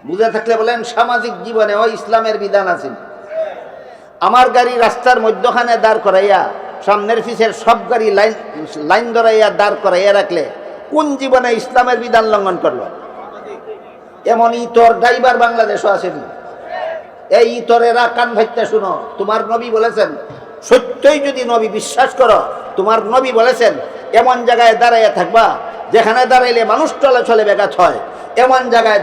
বুঝে থাকলে বলেন, সামাজিক জীবনে ওই ইসলামের বিধান আছে। আমার গাড়ি রাস্তার মধ্যখানে দাঁড় করাইয়া, সামনের পিছের সব গাড়ি লাইন ধরাইয়া দাঁড় করাইয়া রাখলে কোন জীবনে ইসলামের বিধান লঙ্ঘন করলো? এমনই তোর ড্রাইভার বাংলাদেশও আসেনি। এই ইতরেরা কান ভাইতে শুনো, তোমার নবী বলেছেন, সত্যই যদি নবী বিশ্বাস করো, তোমার নবী বলেছেন এমন জায়গায় দাঁড়াইয়া থাকবা যেখানে দাঁড়াইলে মানুষ চলাচলে ব্যাঘাত হয়, এমন জায়গায়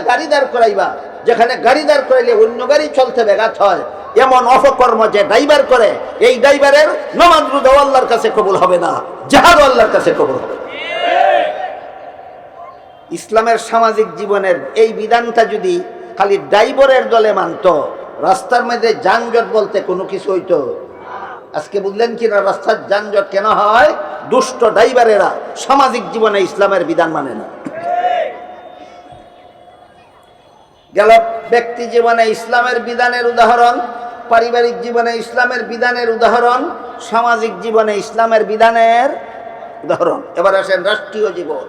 গাড়ি দাঁড় করাইবা যেখানে গাড়ি দাঁড় করাইলে অন্য গাড়ি চলতে ব্যাঘাত হয়। এমন অপকর্ম যে ড্রাইভার করে, এই ড্রাইভারের নামাজ রোজা আল্লাহর কাছে কবুল হবে না, জিহাদ আল্লাহর কাছে কবুল হবে। ইসলামের সামাজিক জীবনের এই বিধানটা যদি খালি ড্রাইভারের দলে মানত, রাস্তার মধ্যে যানজট বলতে কোনো কিছু হইতো। আজকে বুঝলেন কিনা রাস্তার যানজট কেন হয়? দুষ্ট ড্রাইভারেরা সামাজিক জীবনে ইসলামের বিধান মানে না। গেল ব্যক্তি জীবনে ইসলামের বিধানের উদাহরণ, পারিবারিক জীবনে ইসলামের বিধানের উদাহরণ, সামাজিক জীবনে ইসলামের বিধানের উদাহরণ। এবার আসেন রাষ্ট্রীয় জীবন।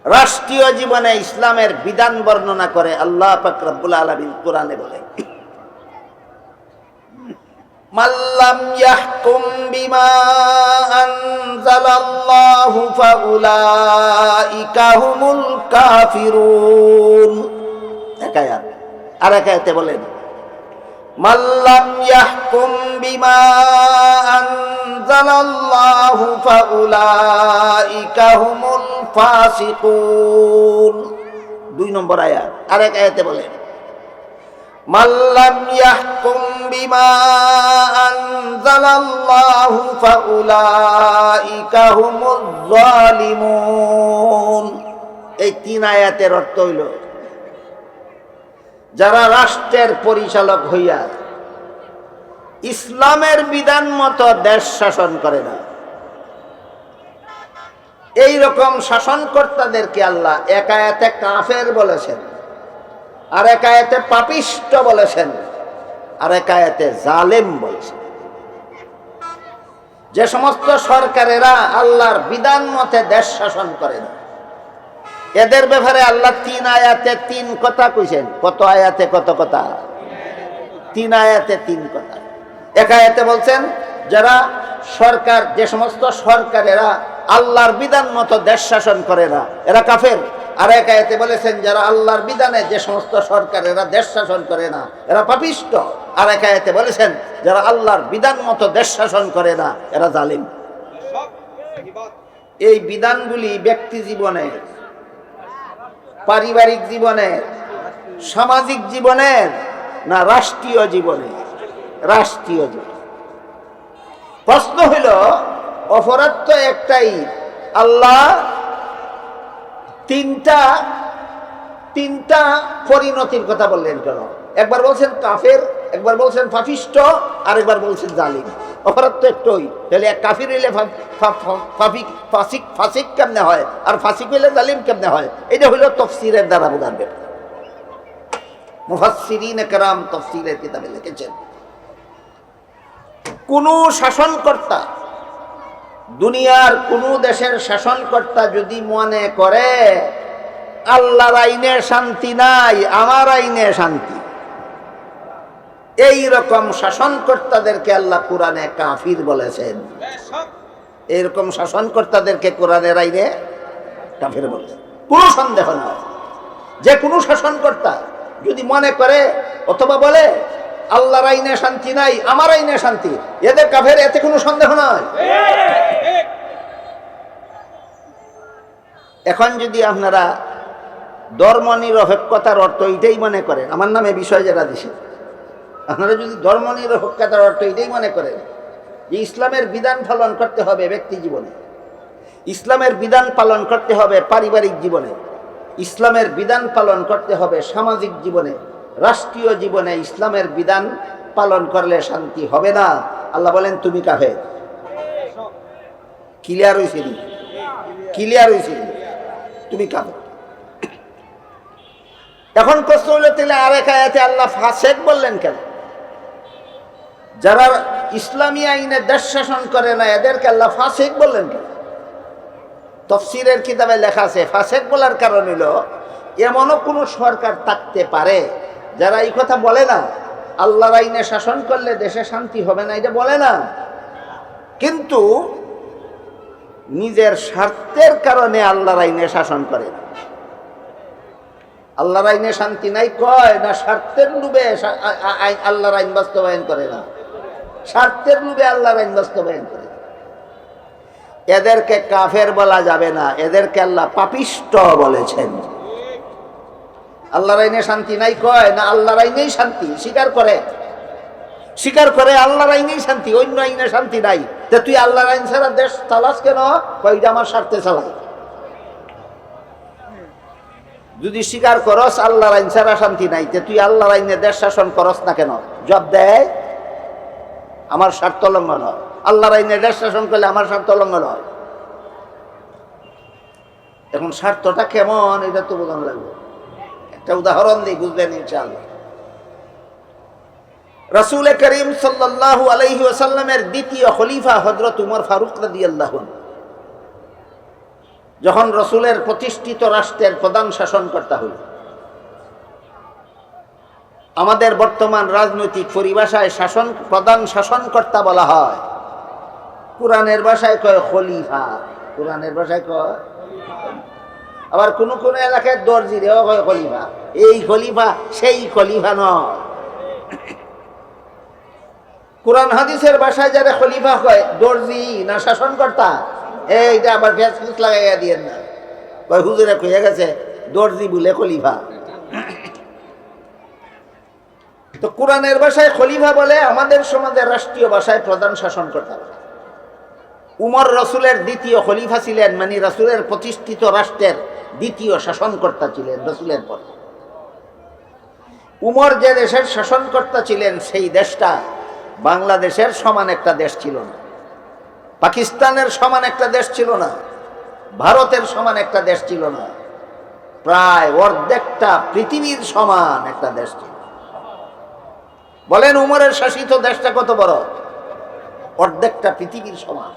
রাষ্ট্রীয় জীবনে ইসলামের বিধান বর্ণনা করে আল্লাহ পাক রব্বুল আলামিন কোরআনে বলে, মাল্লাম ইয়াহকুম বিমা আনজালাল্লাহু ফাউলাইকা হুমুল কাফিরুন। এক আয়াত। আর এক আয়াতে বলেন, মাল্লাম ইয়াহকুম বিমা আনজালাল্লাহু ফাউলাইকা হুমুল ফাসিকুন। 2 নম্বর আয়াত। আর এক আয়াতে বলেন, মাল্লাম ইয়াহকুম বিমা আনজালাল্লাহু ফাউলাইকা হুমুজ জালিমুন। এই 3 আয়াতের অর্থ হইল, যারা রাষ্ট্রের পরিচালক হইয়া ইসলামের বিধান মতো দেশ শাসন করে না, এই রকম শাসনকর্তাদেরকে আল্লাহ এক আয়াতে কাফের বলেছেন, আর এক আয়াতে পাপিষ্ট বলেছেন, আর এক আয়াতে জালেম বলেছেন। যে সমস্ত সরকারেরা আল্লাহর বিধান মতে দেশ শাসন করে না, এদের ব্যাপারে আল্লাহ 3 আয়াতে 3 কথা কইছেন। কত আয়াতে কত কথা? 3 আয়াতে 3 কথা। এক আয়াতে বলছেন যারা সরকার, যে সমস্ত সরকারেরা আল্লাহর বিধান মতো দেশ শাসন করে না, এরা কাফের। আর এক আয়াতে বলেছেন যারা আল্লাহর বিধানে যে সমস্ত সরকারেরা দেশ শাসন করে না, এরা পাপিষ্ট। আর এক আয়াতে বলেছেন যারা আল্লাহর বিধান মতো দেশ শাসন করে না, এরা জালিম। এই বিধানগুলি ব্যক্তি জীবনে, পারিবারিক জীবনে, সামাজিক জীবনের না রাষ্ট্রীয় জীবনে? রাষ্ট্রীয় জীবন। প্রশ্ন হইল, অপরাধ তো একটাই, আল্লাহ তিনটা পরিণতির কথা বললেন কেন? একবার বলছেন কাফের, একবার বলছেন পাপিষ্ট, আর একবার বলছেন জালিম। অপরাধ তো একটাই, তাহলে এক কাফির হইলে ফাসিক কেমনে হয়, আর ফাসিক হইলে জালিম কেমনে হয়? এটা হইল তাফসীরের দ্বারা বোঝার ব্যাপার। মুফাসসিরিনে কেরাম তাফসীরের কিতাবে লিখেছেন, কোন শাসনকর্তা, দুনিয়ার কোন দেশের শাসনকর্তা যদি মনে করে আল্লাহর আইনে শান্তি নাই, আমার আইনে শান্তি, এই রকম শাসনকর্তাদেরকে আল্লাহ কোরআনে কাফির বলেছেন। এইরকম শাসনকর্তাদেরকে কোরআনের আইনে কাফির বলেছেন। কোনো সন্দেহ নয়, যে কোনো শাসনকর্তা যদি মনে করে অথবা বলে আল্লাহর আইনে শান্তি নাই, আমার আইনে শান্তি, এদের কাফের, এতে কোনো সন্দেহ নয়। এখন যদি আপনারা ধর্ম নিরপেক্ষতার অর্থ এটাই মনে করেন, আমার নামে বিষয় যেটা দিছে, আপনারা যদি ধর্ম নিরপেক্ষতার অর্থ এটাই মনে করেন যে ইসলামের বিধান পালন করতে হবে ব্যক্তি জীবনে, ইসলামের বিধান পালন করতে হবে পারিবারিক জীবনে, ইসলামের বিধান পালন করতে হবে সামাজিক জীবনে, রাষ্ট্রীয় জীবনে ইসলামের বিধান পালন করলে শান্তি হবে না, আল্লাহ বলেন তুমি কাফের। ক্লিয়ার হয়েছে? ক্লিয়ার হয়েছে? তুমি কাফের। এখন প্রশ্ন হলো, তাহলে আরেক আয়াতে আল্লাহ ফাসেক বললেন কেন? যারা ইসলামী আইনে দেশ শাসন করে না, এদেরকে আল্লাহ ফাসেক বললেন কেন? তাফসীরের কিতাবে লেখা আছে, ফাসেক বলার কারণ হলো এমনও কোনো সরকার থাকতে পারে যারা এই কথা বলে না আল্লাহর আইনে শাসন করলে দেশে শান্তি হবে না, এটা বলে না, কিন্তু নিজের স্বার্থের কারণে আল্লাহর আইনে শাসন করে না। আল্লাহর আইনে শান্তি নাই কয় না, স্বার্থের লোভে আল্লাহর আইন বাস্তবায়ন করে না, স্বার্থের লোভে আল্লাহর আইন বাস্তবায়ন করে। এদেরকে কাফের বলা যাবে না, এদেরকে আল্লাহ পাপিষ্ট বলেছেন। আল্লাহর আইনে শান্তি নাই কয় না, আল্লাহর আইনেই শান্তি স্বীকার করে আল্লাহর আইনেই শান্তি, অন্য আইনে শান্তি নাই। তা তুই আল্লাহর আইন ছাড়া দেশ চালাস কেন? কয়টা আমার স্বার্থে চালাই। যদি স্বীকার করস আল্লাহর আইন ছাড়া শান্তি নাই, তে তুই আল্লাহর আইনে দেশ শাসন করস না কেন? জব দেয় আমার স্বার্থ লঙ্ঘন হয়। আল্লাহর আইনে দেশ শাসন করলে আমার স্বার্থ লঙ্ঘন হয়। এখন স্বার্থটা কেমন এটা তো বোঝানো লাগবে। একটা উদাহরণ দিই, বুঝবেন ইনশাআল্লাহ। রাসূল করিম সাল্লাল্লাহু আলাইহি ওয়াসাল্লামের দ্বিতীয় খলিফা হযরত উমর ফারুক রাদিয়াল্লাহু আনহু যখন রাসূলের প্রতিষ্ঠিত রাষ্ট্রের প্রধান শাসনকর্তা হলেন, আমাদের বর্তমান রাজনৈতিক পরিভাষায় প্রধান শাসনকর্তা বলা হয়, কোরআনের ভাষায় কয় খলিফা। কোরআনের ভাষায় কয়, আবার কোন কোন এলাকায় দর্জিরেও কয় খলিফা। এই খলিফা সেই খলিফা নয়। কোরআন হাদিসের ভাষায় যারা খলিফা কয় দর্জি না শাসনকর্তা, এইটা আবার ফেসবুক লাগাইয়া দিয়েন না, কয় হুজুরে কইয়া গেছে দর্জি বলে খলিফা। তো কোরআনের ভাষায় খলিফা বলে, আমাদের সমাজের রাষ্ট্রীয় ভাষায় প্রধান শাসনকর্তা। উমর রাসূলের দ্বিতীয় খলিফা ছিলেন, মানে রাসূলের প্রতিষ্ঠিত রাষ্ট্রের দ্বিতীয় শাসনকর্তা ছিলেন রাসূলের পর। উমর যে দেশের শাসনকর্তা ছিলেন সেই দেশটা বাংলাদেশের সমান একটা দেশ ছিল না, পাকিস্তানের সমান একটা দেশ ছিল না, ভারতের সমান একটা দেশ ছিল না, প্রায় অর্ধেকটা পৃথিবীর সমান একটা দেশ ছিল। বলেন উমরের শাসিত দেশটা কত বড়? অর্ধেকটা পৃথিবীর সমান।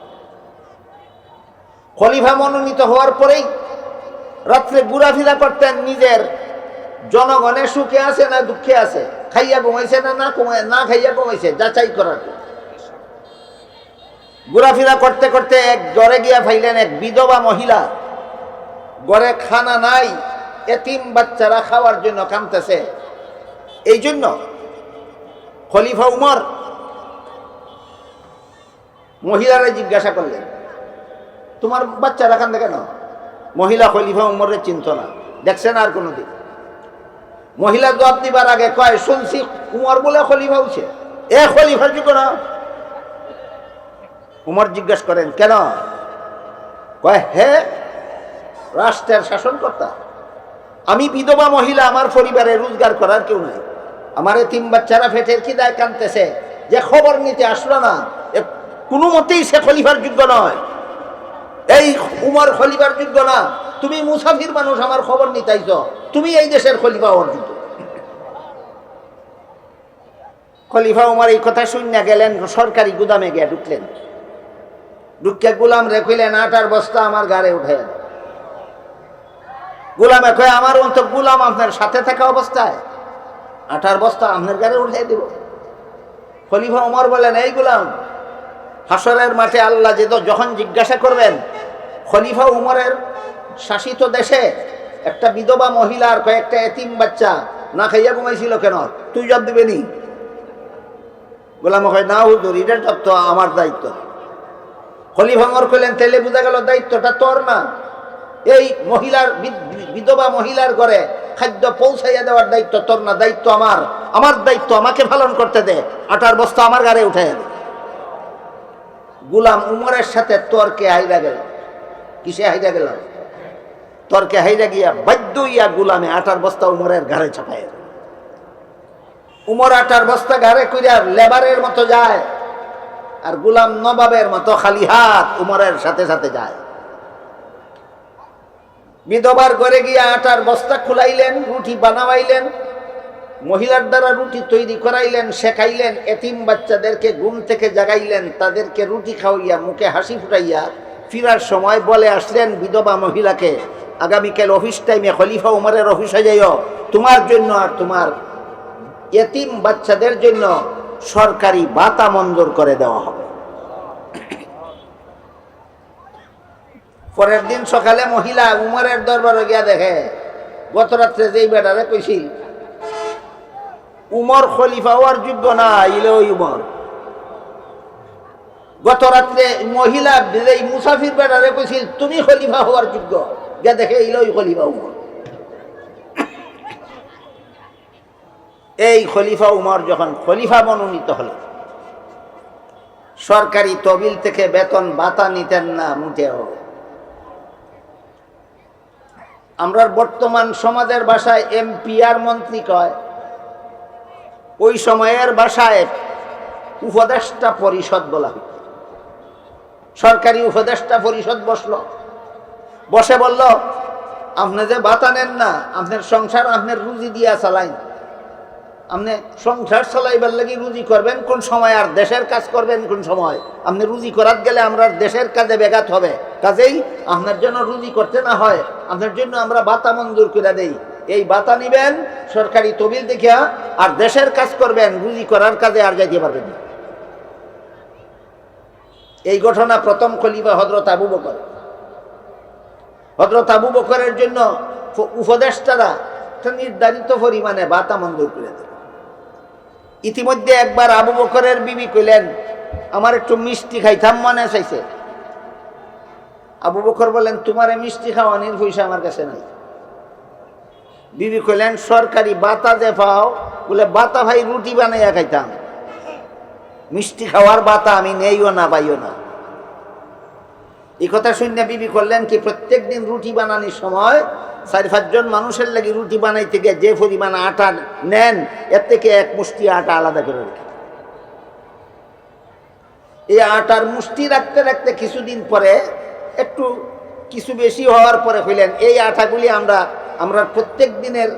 খলিফা মনোনীত হওয়ার পরেই রাত্রে ঘোরাফেরা করতেন, নিজের জনগণের সুখে আছে না দুঃখে আছে, খাইয়া ঘুমাইছে না খাইয়া ঘুমাইছে যাচাই করার। ঘোরাফেরা করতে করতে এক ঘরে গিয়া ফাইলেন এক বিধবা মহিলা, ঘরে খানা নাই, এতিম বাচ্চারা খাওয়ার জন্য কাঁদতেছে। এই জন্য খলিফা উমর মহিলারা জিজ্ঞাসা করলেন, তোমার বাচ্চারা কান্দে কেন? মহিলা খলিফা উমরের চিন্ত না, দেখছেন আর কোনদিন? মহিলা জবাব দিবার আগে কয়, শুনছি উমর বলে খলিফা হচ্ছে, এ খলিফার যুগ না। উমর জিজ্ঞাসা করেন কেন? কয় হে রাষ্ট্রের শাসনকর্তা, আমি বিধবা মহিলা, আমার পরিবারে রোজগার করার কেউ নাই, আমার এতিম বাচ্চারা পেটের খিদায় কাঁদতেছে, যে খবর নিতে আসলো না, কোনো মতেই সে খলিফার যোগ্য নয়। এই উমর খলিফার যোগ্য না, তুমি মুসাফির মানুষ, আমার খবর নিতে আইছ, তুমি এই দেশের খলিফা হওয়ার যোগ্য। খলিফা উমর এই কথা শুনে গেলেন সরকারি গুদামে গিয়ে ঢুকলেন, ঢুকে গোলাম রেখলেন, আটার বস্তা আমার গাড়ে উঠে। গোলামে কয়, আমার অন্ত গোলাম আপনার সাথে থাকা অবস্থায় আটার বস্তা আপনার গাড়ে উঠে দিব? খলিফা উমর বলেন, এই গোলাম, হাসরের মাঠে আল্লাহ যখন জিজ্ঞাসা করবেন, খলিফা উমরের শাসিত দেশে একটা বিধবা মহিলার কয়েকটা এতিম বাচ্চা না খাইয়া ঘুমাইছিল কেন, তুই জবাব দিবে নি? গোলাম কয়, না হুজুর, এটার জব তো আমার দায়িত্ব। খলিফা উমর কইলেন, তাইলে বোঝা গেল দায়িত্বটা তোর না, এই মহিলার বিধবা মহিলার ঘরে খাদ্য পৌঁছাইয়া দেওয়ার দায়িত্ব তোর না, দায়িত্ব আমার। আমার দায়িত্ব আমাকে পালন করতে দে, আটার বস্তা আমার গাড়ি উঠে দে। গোলাম উমরের সাথে তর্কে হাইরা গেল। কিসে হাইরা গেল? তর্কে হাইরা গিয়া বাধ্য ইয়া গোলামে আটার বস্তা উমরের ঘাড়ে চাপায়। উমর আটার বস্তা ঘাড়ে কইরা লেবারের মতো যায়, আর গোলাম নবাবের মতো খালি হাত উমরের সাথে সাথে যায়। বিধবার ঘরে গিয়া আটার বস্তা খুলাইলেন, রুটি বানাইলেন, মহিলার দ্বারা রুটি তৈরি করাইলেন, শেখাইলেন, এতিম বাচ্চাদেরকে ঘুম থেকে জাগাইলেন, তাদেরকে রুটি খাওয়াইয়া মুখে হাসি ফুটাইয়া ফিরার সময় বলে আসলেন বিধবা মহিলাকে, আগামীকাল অফিস টাইমে খলিফা উমরের অফিসে যাইও, তোমার জন্য আর তোমার এতিম বাচ্চাদের জন্য সরকারি ভাতা মঞ্জুর করে দেওয়া হবে। পরের দিন সকালে মহিলা উমরের দরবারে গিয়া দেখে, গত রাত্রে যেই বেটারে কইছিল উমর খলিফা হওয়ার যোগ্য না, ইলে ওই উমর। গত রাত্রে মহিলা এই মুসাফির বেড়ারে কইছিল তুমি খলিফা হওয়ার যোগ্য, যা দেখে এইলই খলিফা উমর। এই খলিফা উমর যখন খলিফা মনোনীত হলেন, সরকারি তহবিল থেকে বেতন ভাতা নিতেন না মোটেও। আমরা বর্তমান সমাজের ভাষায় এমপি আর মন্ত্রী কয়, ওই সময়ের ভাষায় উপদেষ্টা পরিষদ বলা হয়। সরকারি উপদেষ্টা পরিষদ বসলো, বসে বলল আপনি যে ভাতা নেন না, আপনার সংসার আপনার রুজি দিয়া চালাইন, আপনি সংসার চালাইবার লাগি রুজি করবেন কোন সময়, আর দেশের কাজ করবেন কোন সময়। আপনি রুজি করার গেলে আমরা দেশের কাজে ব্যাঘাত হবে, কাজেই আপনার জন্য রুজি করতে না হয় আপনার জন্য আমরা ভাতা মঞ্জুর করে দেই। এই ভাতা নিবেন সরকারি তহবিল দেখিয়া, আর দেশের কাজ করবেন, রুজি করার কাজে আর যাইতে পারবেন না। এই ঘটনা প্রথম খলিফা হযরত আবু বকর। হযরত আবু বকরের জন্য উপদেষ্টারা একটা নির্ধারিত পরিমাণে ভাতা মঞ্জুর করে দেন। ইতিমধ্যে একবার আবু বকরের বিবি কইলেন আমার একটু মিষ্টি খাইতাম মনে চাইছে। আবু বকর বলেন তোমারে মিষ্টি খাওয়ানোর পয়সা আমার কাছে নাই। বিবি কইলেন সরকারি ভাতা যে পাও, বলে ভাতা ভাই রুটি বানাইয়া খাইতাম, মিষ্টি খাওয়ার ভাতা আমি নেইও না পাইও না। এই কথা শুনে বিবি করলেন কি, প্রত্যেক দিন রুটি বানানোর সময় 4-5 জন মানুষের লাগি রুটি বানাইতে গিয়ে যে পরিমাণ আটা নেন, এর থেকে এক মুষ্টি আটা আলাদা করে রাখেন। এই আটার মুষ্টি রাখতে রাখতে কিছুদিন পরে একটু কিছু বেশি হওয়ার পরে কইলেন এই আটাগুলি আমরা প্রত্যেক দিনের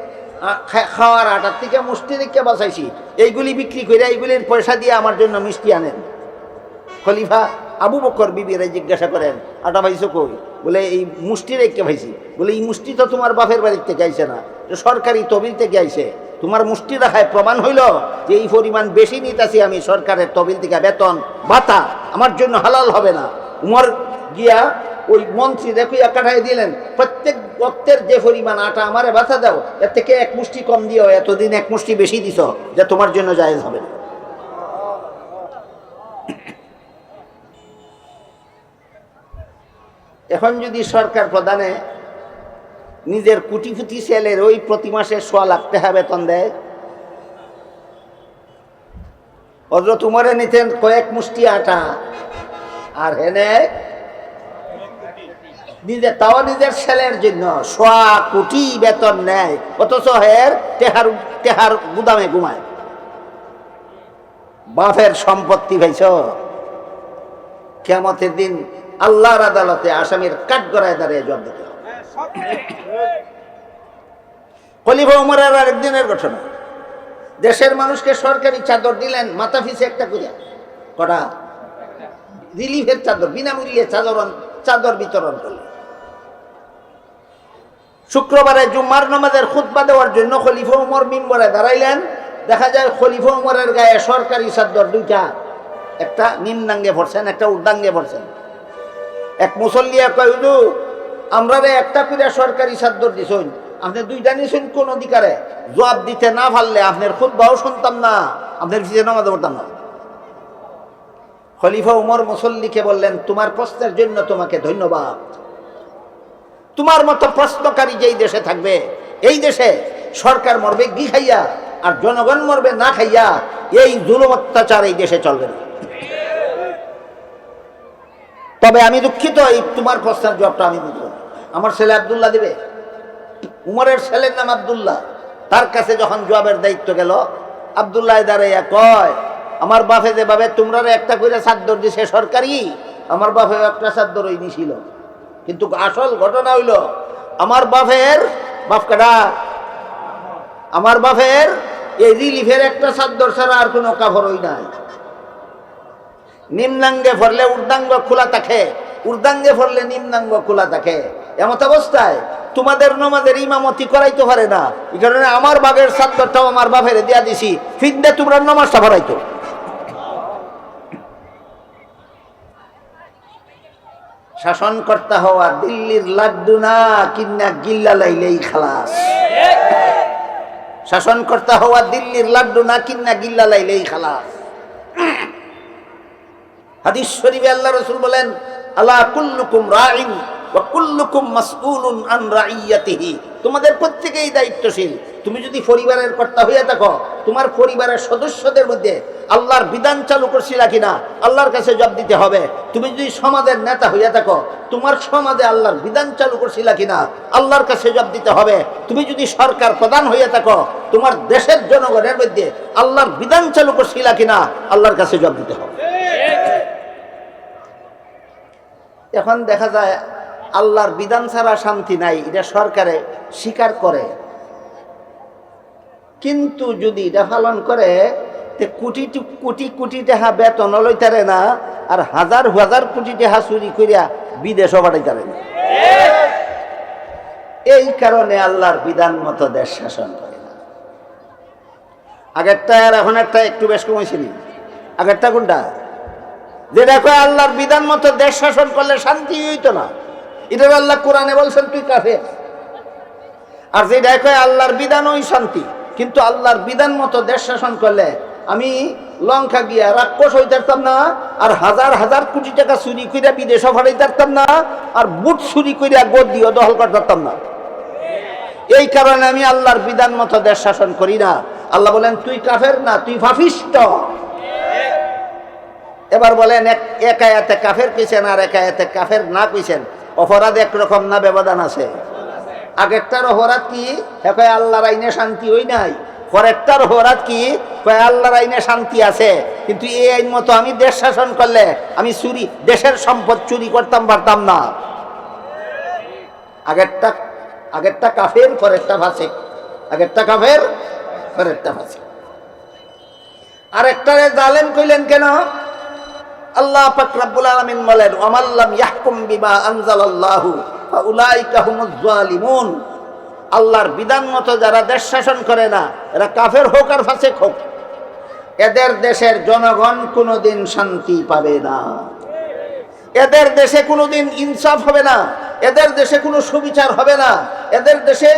খাওয়ার আটার থেকে মুষ্টি রেখে বাঁচাইছি, এইগুলি বিক্রি করে এইগুলির পয়সা দিয়ে আমার জন্য মিষ্টি আনেন। খলিফা আবু বকর বিবিরে জিজ্ঞাসা করেন আটা ভাইছো কই? বলে এই মুষ্টি রেখে ভাইছি। বলে এই মুষ্টি তো তোমার বাপের বাড়ির থেকে আইছে না, সরকারি তহবিল থেকে আইছে। তোমার মুষ্টি রাখায় প্রমাণ হইল যে এই পরিমাণ বেশি নিতেছি আমি সরকারের তহবিল থেকে বেতন ভাতা, আমার জন্য হালাল হবে না। উমর গিয়া ওই মন্ত্রী দেখুইয়া কাটাই দিলেন, প্রত্যেক বক্তের যে পরিমাণ আটা আমারে ভাতা দাও, এর থেকে এক মুষ্টি কম দিও, এতদিন এক মুষ্টি বেশি দিছ, যে তোমার জন্য জায়েজ হবে না। এখন যদি সরকার প্রধানে নিজের কুটিপুটি ছেলের ওই প্রতি মাসে 1.5 লাখ টাকা বেতন দেয়, হযরত উমরে নিতেন কয়েক মুষ্টি আটা, আর হেনে তাও নিজের ছেলের জন্য 1.25 কোটি বেতন নেয়, অথচ হের টেহার গুদামে ঘুমায়। বাপের সম্পত্তি ভাইছ, কিয়ামতের দিন আল্লাহর আদালতে আসামির কাঠগড়ায় দাঁড়িয়ে জবাব দিতে হবে। খলিফা উমরের আরেকদিনের ঘটনা, দেশের মানুষকে সরকারি চাদর দিলেন মাথা পিছে একটা করে, কটা রিলিফের চাদর, বিনামূল্যে চাদর বিতরণ করলেন। শুক্রবারে জুম্মার নামাজের খুতবা দেওয়ার জন্য খলিফা উমর মিম্বরে দাঁড়াইলেন। দেখা যায় খলিফা উমরের গায়ে সরকারি চাদর দুইটা, একটা নিম্নাঙ্গে ভরছেন, একটা উর্ধাঙ্গে ভরছেন। এক মুসল্লিয়া কয় হুজুর আমরা একটা করে সরকারি চাদর দিছেন, আপনি দুইটা নিছেন কোন অধিকারে? জবাব দিতে না পারলে আপনার খুতবাও শুনতাম না, আপনার পিছে নামাজ পড়তাম না। খলিফা উমর মুসল্লিকে বললেন তোমার প্রশ্নের জন্য তোমাকে ধন্যবাদ। তোমার মতো প্রশ্নকারী যেই দেশে থাকবে, এই দেশে সরকার মরবে ঘি খাইয়া আর জনগণ মরবে না খাইয়া, এই জুলুম অত্যাচার এই দেশে চলবে না। তবে আমি দুঃখিত, এই তোমার প্রশ্নের জবাবটা আমি বুঝব, আমার ছেলে আব্দুল্লাহ দিবে। উমরের ছেলের নাম আব্দুল্লাহ। তার কাছে যখন জবাবের দায়িত্ব গেল, আব্দুল্লাহ দাঁড়াইয়া কয় আমার বাপে যেভাবে তোমরা একটা করে চাদর দিছে সরকারি, আমার বাপে একটা চাদর ওই নিছিল, কিন্তু আসল ঘটনা হইল আমার বাপের আমার বাপের এই রিলিফের একটা চাদর ছাড়া আর কোনো কাপড় ওই নাই। নিম্নাঙ্গে ভরলে ঊর্ধ্বাঙ্গ খোলা থাকে, ঊর্ধ্বাঙ্গে ভরলে নিম্নাঙ্গ খোলা থাকে। এমত অবস্থায় তোমাদের নামাজের ইমামতি করাইতে পারে না, এই কারণে আমার বাপের চাদরটাও আমার বাপের দিয়া দিছি, ফিরদে তোমরা নামাজটা ভরাইতো। শাসনকর্তা হওয়া দিল্লির লাড্ডু না, কিন্না গিল্লা লাইলেই খালাস। শাসনকর্তা হওয়া দিল্লির লাড্ডু না, কিন্না গিল্লা লাইলেই খালাস। হাদিস শরীফে আল্লাহ রাসূল বলেন, আলা কুল্লুকুম রাইন ওয়া কুল্লুকুম মাসউলুন আন রাইয়াতিহি। তোমাদের প্রত্যেকেই দায়িত্বশীল। তুমি যদি পরিবারের কর্তা হইয়া থাকো, তোমার পরিবারের সদস্যদের মধ্যে আল্লাহর বিধান চালু করছিলা কিনা আল্লাহর কাছে জবাব দিতে হবে। তুমি যদি সমাজের নেতা হইয়া থাকো, তোমার সমাজে আল্লাহর বিধান চালু করছিলা কিনা আল্লাহর কাছে জবাব দিতে হবে। তুমি যদি সরকার প্রধান হইয়া থাকো, তোমার দেশের জনগণের মধ্যে আল্লাহর বিধান চালু করছিলা কিনা আল্লাহর কাছে জবাব দিতে হবে। এখন দেখা যায় আল্লাহর বিধান ছাড়া শান্তি নাই, এটা সরকারে স্বীকার করে। কিন্তু যদি এটা পালন করে, কোটি কোটি কোটি টাকা বেতন লইতারে না, আর হাজার হাজার কোটি টাকা চুরি করিয়া বিদেশও পাঠাইতারে না। এই কারণে আল্লাহর বিধান মতো দেশ শাসন করে না। আগেরটা আর এখন একটা একটু বেশ কমেছিল। আগেরটা কোনটা? যে দেখো আল্লাহর বিধান মতো দেশ শাসন করলে শান্তি হইতো না, এটা আল্লাহ কোরআনে বলছেন তুই কাফের। আর যে দেখো আল্লাহর বিধান ওই শান্তি, কিন্তু আল্লাহর বিধান মতো দেশ শাসন করলে আমি লঙ্কা গিয়া রাক্ষস হইতে পারতাম না, আর হাজার হাজার কোটি টাকা চুরি করিয়া বিদেশও ফাটাইতে পারতাম না, আর বুট চুরি করিয়া গোদ দিয়েও দখল করতে পারতাম না। এই কারণে আমি আল্লাহর বিধান মতো দেশ শাসন করি না। আল্লাহ বলেন তুই কাফের না, তুই পাপিষ্ঠ। এবার বলেন এক আয়াতে কাফের কইছেন আর এক আয়াতে কাফের না কইছেন, অপরাধ একরকম না ব্যবধান আছে? আগেরটার অপরাধ কি? কয় আল্লাহর আইনে শান্তি হই নাই। পরেরটার অপরাধ কি? কয় আল্লাহর আইনে শান্তি আছে, কিন্তু এই আইন মতো আমি দেশ শাসন করলে আমি চুরি, দেশের সম্পদ চুরি করতাম পারতাম না। আগেরটা কাফের, পরেরটা ফাসিক। আগেরটা কাফের, পরেরটা ফাসিক। আরেকটারে জালেম কইলেন কেন? আল্লাহ পাক রব্বুল আলামিন বলেন, ওয়ামাল্লাম ইয়াহকুম বিমা আনজালাল্লাহু ফাউলাইকা হুমুজ জালিমুন। আল্লাহর বিধান মতো যারা দেশ শাসন করে না, এরা কাফের হোক আর ফাসিক হোক, এদের দেশের জনগণ কোনোদিন শান্তি পাবে না। এদের দেশে কোনোদিন ইনসাফ হবে না, এদের দেশে কোনো সুবিচার হবে না। এদের দেশে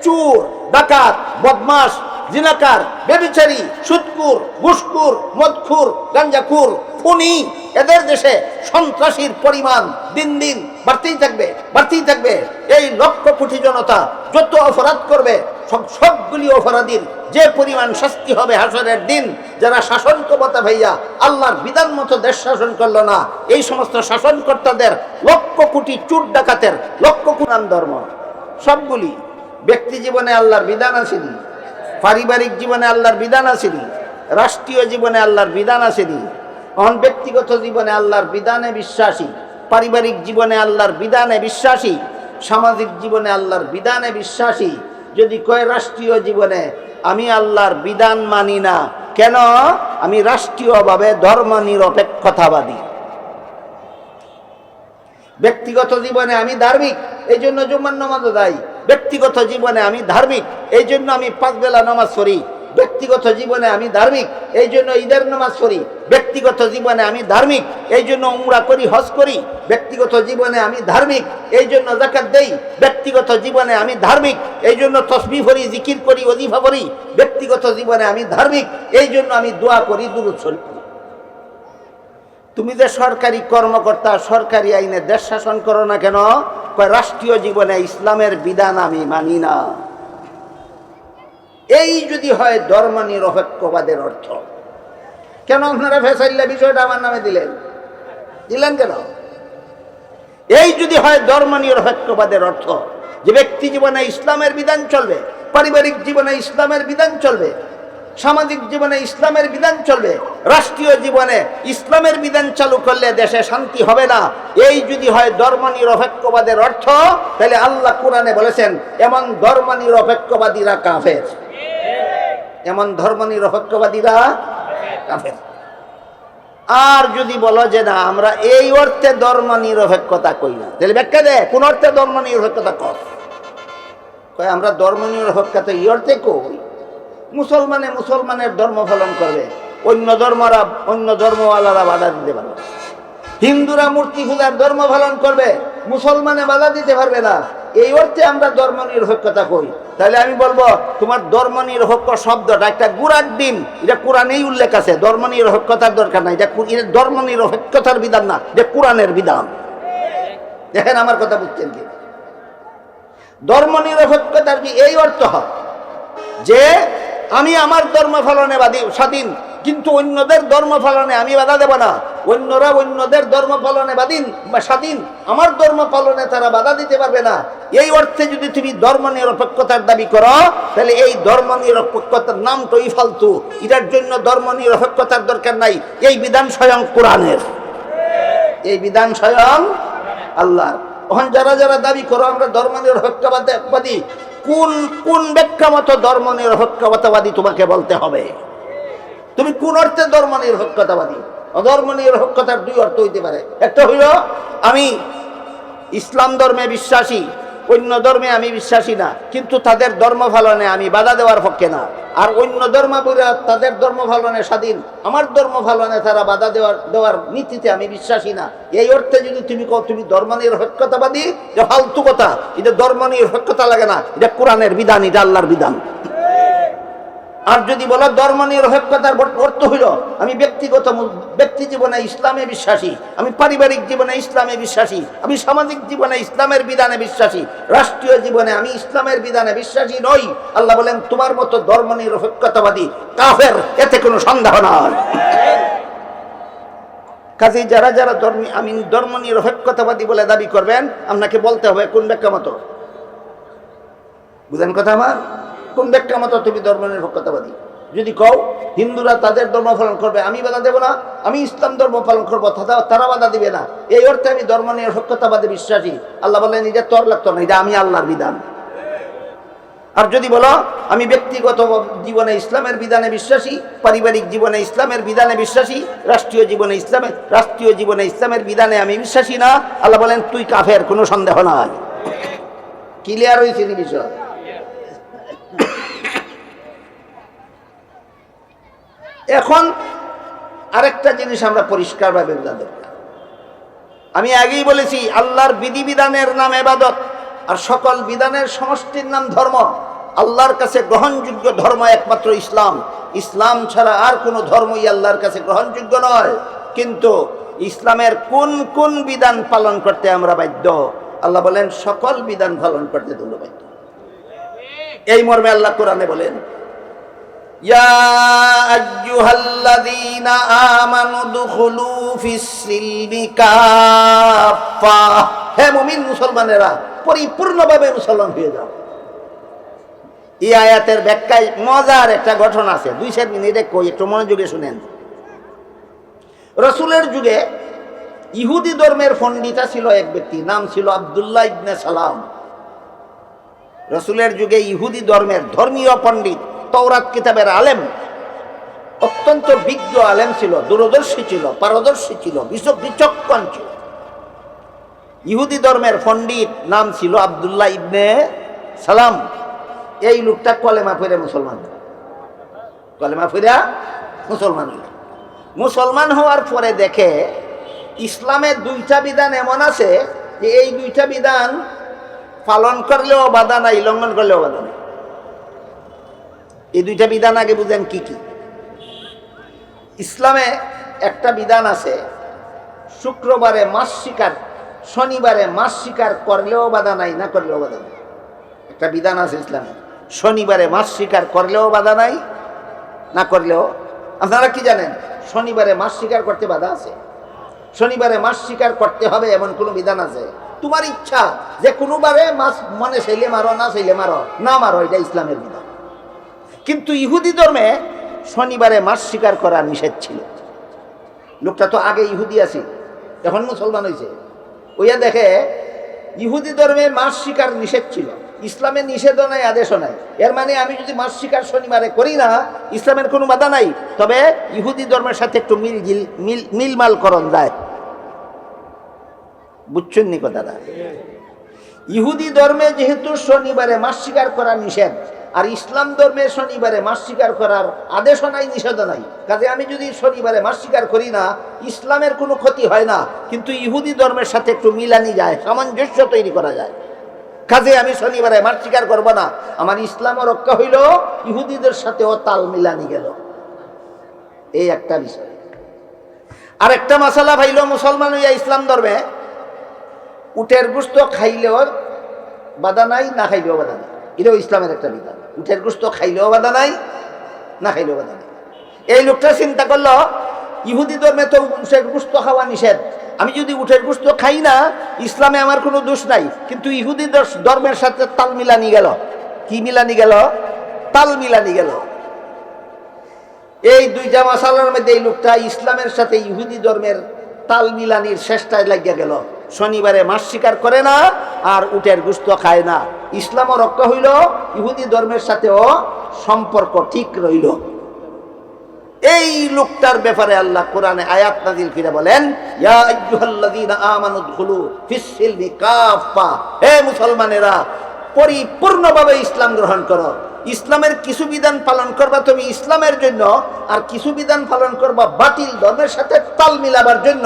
চোর, ডাকাত, বদমাশ, জিনাকার, ব্যভিচারী, সুদখোর, ঘুষখোর, মদখোর, গাঞ্জাখোর, খুনি, এদের দেশে সন্ত্রাসীর পরিমাণ দিন দিন বাড়তেই থাকবে, বাড়তেই থাকবে। এই লক্ষ কোটি জনতা যত অপরাধ করবে, সবগুলি অপরাধীর যে পরিমাণ শাস্তি হবে হাসরের দিন, যারা শাসন ক্ষমতা ভাইয়া আল্লাহর বিধান মতো দেশ শাসন করলো না, এই সমস্ত শাসনকর্তাদের লক্ষ কোটি চোর ডাকাতের লক্ষ কোরআন ধর্ম সবগুলি ব্যক্তি জীবনে আল্লাহর বিধান আসেনি, পারিবারিক জীবনে আল্লাহর বিধান আসেনি, রাষ্ট্রীয় জীবনে আল্লাহর বিধান আসেনি। এখন ব্যক্তিগত জীবনে আল্লাহর বিধানে বিশ্বাসী, পারিবারিক জীবনে আল্লাহর বিধানে বিশ্বাসী, সামাজিক জীবনে আল্লাহর বিধানে বিশ্বাসী। যদি কয় রাষ্ট্রীয় জীবনে আমি আল্লাহর বিধান মানি না, কেন? আমি রাষ্ট্রীয়ভাবে ধর্ম নিরপেক্ষতাবাদী। ব্যক্তিগত জীবনে আমি ধার্মিক, এই জন্য জুম্মার নামাজ দায়ী। ব্যক্তিগত জীবনে আমি ধার্মিক, এই জন্য আমি 5 বেলা নামাজ পড়ি। ব্যক্তিগত জীবনে আমি ধার্মিক, এই জন্য ঈদের নামাজ পড়ি। ব্যক্তিগত জীবনে আমি ধার্মিক, এই জন্য উমরা করি, হজ করি। ব্যক্তিগত জীবনে আমি ধার্মিক, এই জন্য যাকাত দেই। ব্যক্তিগত জীবনে আমি ধার্মিক, এই জন্য তসবিহ পড়ি, জিকির করি, ওজিফা পড়ি। ব্যক্তিগত জীবনে আমি ধার্মিক, এই জন্য আমি দোয়া করি, দুরূদ শরীফ পড়ি। তুমি যে সরকারি কর্মকর্তা, সরকারি আইনে দেশ শাসন করো না কেন? কয় রাষ্ট্রীয় জীবনে ইসলামের বিধান আমি মানি না। এই যদি হয় ধর্ম নিরপেক্ষবাদের অর্থ, কেন আপনারা ফেসাইল্লা বিষয়টা আমার নামে দিলেন কেন? এই যদি হয় ধর্ম নিরপেক্ষবাদের অর্থ, যে ব্যক্তি জীবনে ইসলামের বিধান চলবে, পারিবারিক জীবনে ইসলামের বিধান চলবে, সামাজিক জীবনে ইসলামের বিধান চলবে, রাষ্ট্রীয় জীবনে ইসলামের বিধান চালু করলে দেশে শান্তি হবে না, এই যদি হয় ধর্ম নিরপেক্ষবাদের অর্থ, তাহলে আল্লাহ কোরআনে বলেছেন এমন ধর্ম নিরপেক্ষবাদীরা কাফের। এমন ধর্ম নিরপেক্ষবাদীরা কাফের। আর যদি বলো যে না আমরা এই অর্থে ধর্ম নিরপেক্ষতা কই না, তাহলে ব্যাখ্যা দে কোন অর্থে ধর্ম নিরপেক্ষতা কয়? আমরা ধর্ম নিরপেক্ষতা এই অর্থে কই, মুসলমানের ধর্ম পালন করবে, অন্য ধর্মওয়ালারা বাধা দিতে পারবে। হিন্দুরা মূর্তি পূজার ধর্ম পালন করবে, মুসলমানে বাধা দিতে পারবে না। এই অর্থে আমরা ধর্ম নিরপেক্ষতা কই, তাহলে আমি বলবো তোমার ধর্ম নিরপেক্ষ শব্দটা একটা গুড়ার ডিম, এটা কোরআনেই উল্লেখ আছে। ধর্ম নিরপেক্ষতার দরকার নাই, এটা ধর্ম নিরপেক্ষতার বিধান না, এটা কোরআনের বিধান। দেখেন আমার কথা বুঝছেন কি? ধর্ম নিরপেক্ষতার কি এই অর্থ হয় যে আমি আমার ধর্ম পালনে স্বাধীন, কিন্তু অন্যদের ধর্ম পালনে আমি বাধা দেব না। অন্যরা অন্যদের ধর্ম পালনে স্বাধীন, আমার ধর্ম পালনে তারা বাধা দিতে পারবে না। এই অর্থে যদি তুমি ধর্ম নিরপেক্ষতার দাবি করো, তাহলে এই ধর্ম নিরপেক্ষতার নামটাই ফালতু। এটার জন্য ধর্ম নিরপেক্ষতার দরকার নাই। এই বিধান স্বয়ং কোরআনের, এই বিধান স্বয়ং আল্লাহ। এখন যারা যারা দাবি করো আমরা ধর্ম নিরপেক্ষতাবাদী, কোন কোন ব্যাখ্যা মতো ধর্ম নিরপেক্ষতাবাদী তোমাকে বলতে হবে। তুমি কোন অর্থে ধর্ম নিরপেক্ষতাবাদী? ধর্ম নিরপেক্ষতার দুই অর্থ হইতে পারে। একটা হইল আমি ইসলাম ধর্মে বিশ্বাসী, অন্য ধর্মে আমি বিশ্বাসী না, কিন্তু তাদের ধর্ম পালনে আমি বাধা দেওয়ার পক্ষে না। আর অন্য ধর্মাবলীরা তাদের ধর্ম পালনে স্বাধীন, আমার ধর্ম পালনে তারা বাধা দেওয়ার নীতিতে আমি বিশ্বাসী না। এই অর্থে যদি তুমি কও তুমি ধর্ম নিরপেক্ষতাবাদী, যে ফালতু কথা, এটা ধর্ম নিরপেক্ষতা লাগে না, এটা কোরআনের বিধান, এটা আল্লাহর বিধান। আর যদি বলো ধর্ম নিরপেক্ষতার অর্থ হইল আমি ব্যক্তি জীবনে ইসলামে বিশ্বাসী, আমি পারিবারিক জীবনে ইসলামে বিশ্বাসী, আমি সামাজিক জীবনে ইসলামের বিধানে বিশ্বাসী, রাষ্ট্রীয় জীবনে আমি ইসলামের বিধানে বিশ্বাসী নই, আল্লাহ বলেন তোমার মতো ধর্ম নিরপেক্ষতাবাদী কাফের, এতে কোনো সন্দেহ নাই। কাজে যারা যারা আমি ধর্ম নিরপেক্ষতাবাদী বলে দাবি করবেন, আপনাকে বলতে হবে কোন ব্যাখ্যা মতো। বুঝেন কথা আমার? কোন ব্যাখ্যা মতো তুমি ধর্ম নিরপেক্ষতাবাদী? যদি কও হিন্দুরা তাদের ধর্ম পালন করবে, আমি বাধা দেব না, আমি ইসলাম ধর্ম পালন করবো, তারা বাধা দিবে না, এই অর্থে আমি ধর্ম নিরপেক্ষতাবাদী বিশ্বাসী, আল্লাহ বলেন এটা তোর লাগতো না, এটা আমি আল্লাহর বিধান। আর যদি বলো আমি ব্যক্তিগত জীবনে ইসলামের বিধানে বিশ্বাসী, পারিবারিক জীবনে ইসলামের বিধানে বিশ্বাসী, রাষ্ট্রীয় জীবনে ইসলামের বিধানে আমি বিশ্বাসী না, আল্লাহ বলেন তুই কাফের, কোনো সন্দেহ নাই। ক্লিয়ার হয়েছে এই বিষয়? এখন আরেকটা জিনিস আমরা পরিষ্কারভাবে বোঝা দরকার। আমি আগেই বলেছি আল্লাহর বিধিবিধানের নাম ইবাদত, আর সকল বিধানের সমষ্টির নাম ধর্ম। আল্লাহর কাছে গ্রহণযোগ্য ধর্ম একমাত্র ইসলাম। ইসলাম ছাড়া আর কোনো ধর্মই আল্লাহর কাছে গ্রহণযোগ্য নয়। কিন্তু ইসলামের কোন কোন বিধান পালন করতে আমরা বাধ্য? আল্লাহ বলেন সকল বিধান পালন করতে তোমরা বাধ্য। এই মর্মে আল্লাহ কোরআনে বলেন ইয়া আইয়ুহাল্লাযীনা আমানু দুখুলু ফিস-সিলমি কাফা, হে মুমিন মুসলমানেরা পরিপূর্ণভাবে মুসলমান হয়ে যাও। এই আয়াতের ব্যাখ্যায় মজার একটা ঘটনা আছে, 2-4 মিনিটে কই, একটু মনোযোগে শুনেন। রাসূলের যুগে ইহুদি ধর্মের পণ্ডিতা ছিল এক ব্যক্তি, নাম ছিল আব্দুল্লাহ ইবনে সালাম। রাসূলের যুগে ইহুদি ধর্মের ধর্মীয় পণ্ডিত, তাওরাত কিতাবের আলেম, অত্যন্ত বিজ্ঞ আলেম ছিল, দূরদর্শী ছিল, পারদর্শী ছিল, বিচক্ষণ ছিল। ইহুদি ধর্মের পণ্ডিত নাম ছিল আব্দুল্লাহ ইবনে সালাম। এই লোকটা কলেমা পড়ে মুসলমান, কলেমা পড়ে মুসলমান হওয়ার পরে দেখে ইসলামের 2টা বিধান এমন আছে যে এই 2টা বিধান পালন করলেও বাধা নাই, লঙ্ঘন করলেও বাধা নাই। এই 2টা বিধান আগে বুঝেন কি কি। ইসলামে একটা বিধান আছে, শুক্রবারে মাছ শিকার, শনিবারে মাছ শিকার করলেও বাধা নাই, না করলেও বাধা নাই। একটা বিধান আছে ইসলামে, শনিবারে মাছ শিকার করলেও বাধা নাই, না করলেও। আপনারা কি জানেন শনিবারে মাছ শিকার করতে বাধা আছে? শনিবারে মাছ শিকার করতে হবে এমন কোনো বিধান আছে? তোমার ইচ্ছা যে কোনোবারে মাছ মনে চাইলে মারো, না চাইলে মারো, না মারো, এটা ইসলামের বিধান। কিন্তু ইহুদি ধর্মে শনিবারে মাছ শিকার করা নিষেধ ছিল। লোকটা তো আগে ইহুদি আছে, এখন মুসলমান হয়েছে, ওইয়া দেখে ইহুদি ধর্মে মাছ শিকার নিষেধ ছিল, ইসলামের নিষেধও নাই, আদেশও নাই। এর মানে আমি যদি মাছ শিকার শনিবারে করি না, ইসলামের কোনো বাধা নাই, তবে ইহুদি ধর্মের সাথে একটু মিলমাল করণ যায়। বুঝছেন নি কথাটা? ইহুদি ধর্মে যেহেতু শনিবারে মাছ শিকার করা নিষেধ, আর ইসলাম ধর্মে শনিবারে মাছ শিকার করার আদেশও নাই, নিষেধও নাই। কাজে আমি যদি শনিবারে মাছ শিকার করি না, ইসলামের কোনো ক্ষতি হয় না, কিন্তু ইহুদি ধর্মের সাথে একটু মিলানি যায়, সামঞ্জস্য তৈরি করা যায়। কাজে আমি শনিবারে মার স্বীকার করবো না। আমার ইসলামও রক্ষা হইল, ইহুদিদের সাথেও তাল মিলানি গেল। এই একটা বিষয়। আর একটা মাসালা ভাইল, মুসলমান হইয়া ইসলাম ধর্মে উটের গোশত খাইলেও বাধা নাই, না খাইলেও বাধা নাই। এটাও ইসলামের একটা বিধান। উটের গোশত খাইলেও বাধা নাই, না খাইলেও বাধা নাই। এই লোকটা চিন্তা করলো, ইহুদি ধর্মে তো উটের গোশত খাওয়া নিষেধ, আমি যদি উটের গোশত খাই না, ইসলামে আমার কোনো দোষ নাই, কিন্তু ইহুদি ধর্মের সাথে তাল মিলানি গেল। কি মিলানি গেল? তাল মিলানি গেল। এই দুইটা মাসালার মধ্যে এই লোকটা ইসলামের সাথে ইহুদি ধর্মের তাল মিলানির চেষ্টায় লাগিয়া গেল। শনিবারে মাছ শিকার করে না, আর উটের গোশত খায় না। ইসলামও রক্ষা হইল, ইহুদি ধর্মের সাথেও সম্পর্ক ঠিক রইল। এই লোকটার ব্যাপারে আল্লাহ কোরআনে আয়াত নাযিল করে বলেন, ইয়া আইয়ুহাল্লাযীনা আমানু দুখুলু ফিস-সিলমি কাফা, হে মুসলমানেরা পরিপূর্ণভাবে ইসলাম গ্রহণ করো। ইসলামের কিছু বিধান পালন করবা তুমি ইসলামের জন্য, আর কিছু বিধান পালন করবা বাতিল ধর্মের সাথে তাল মিলাবার জন্য।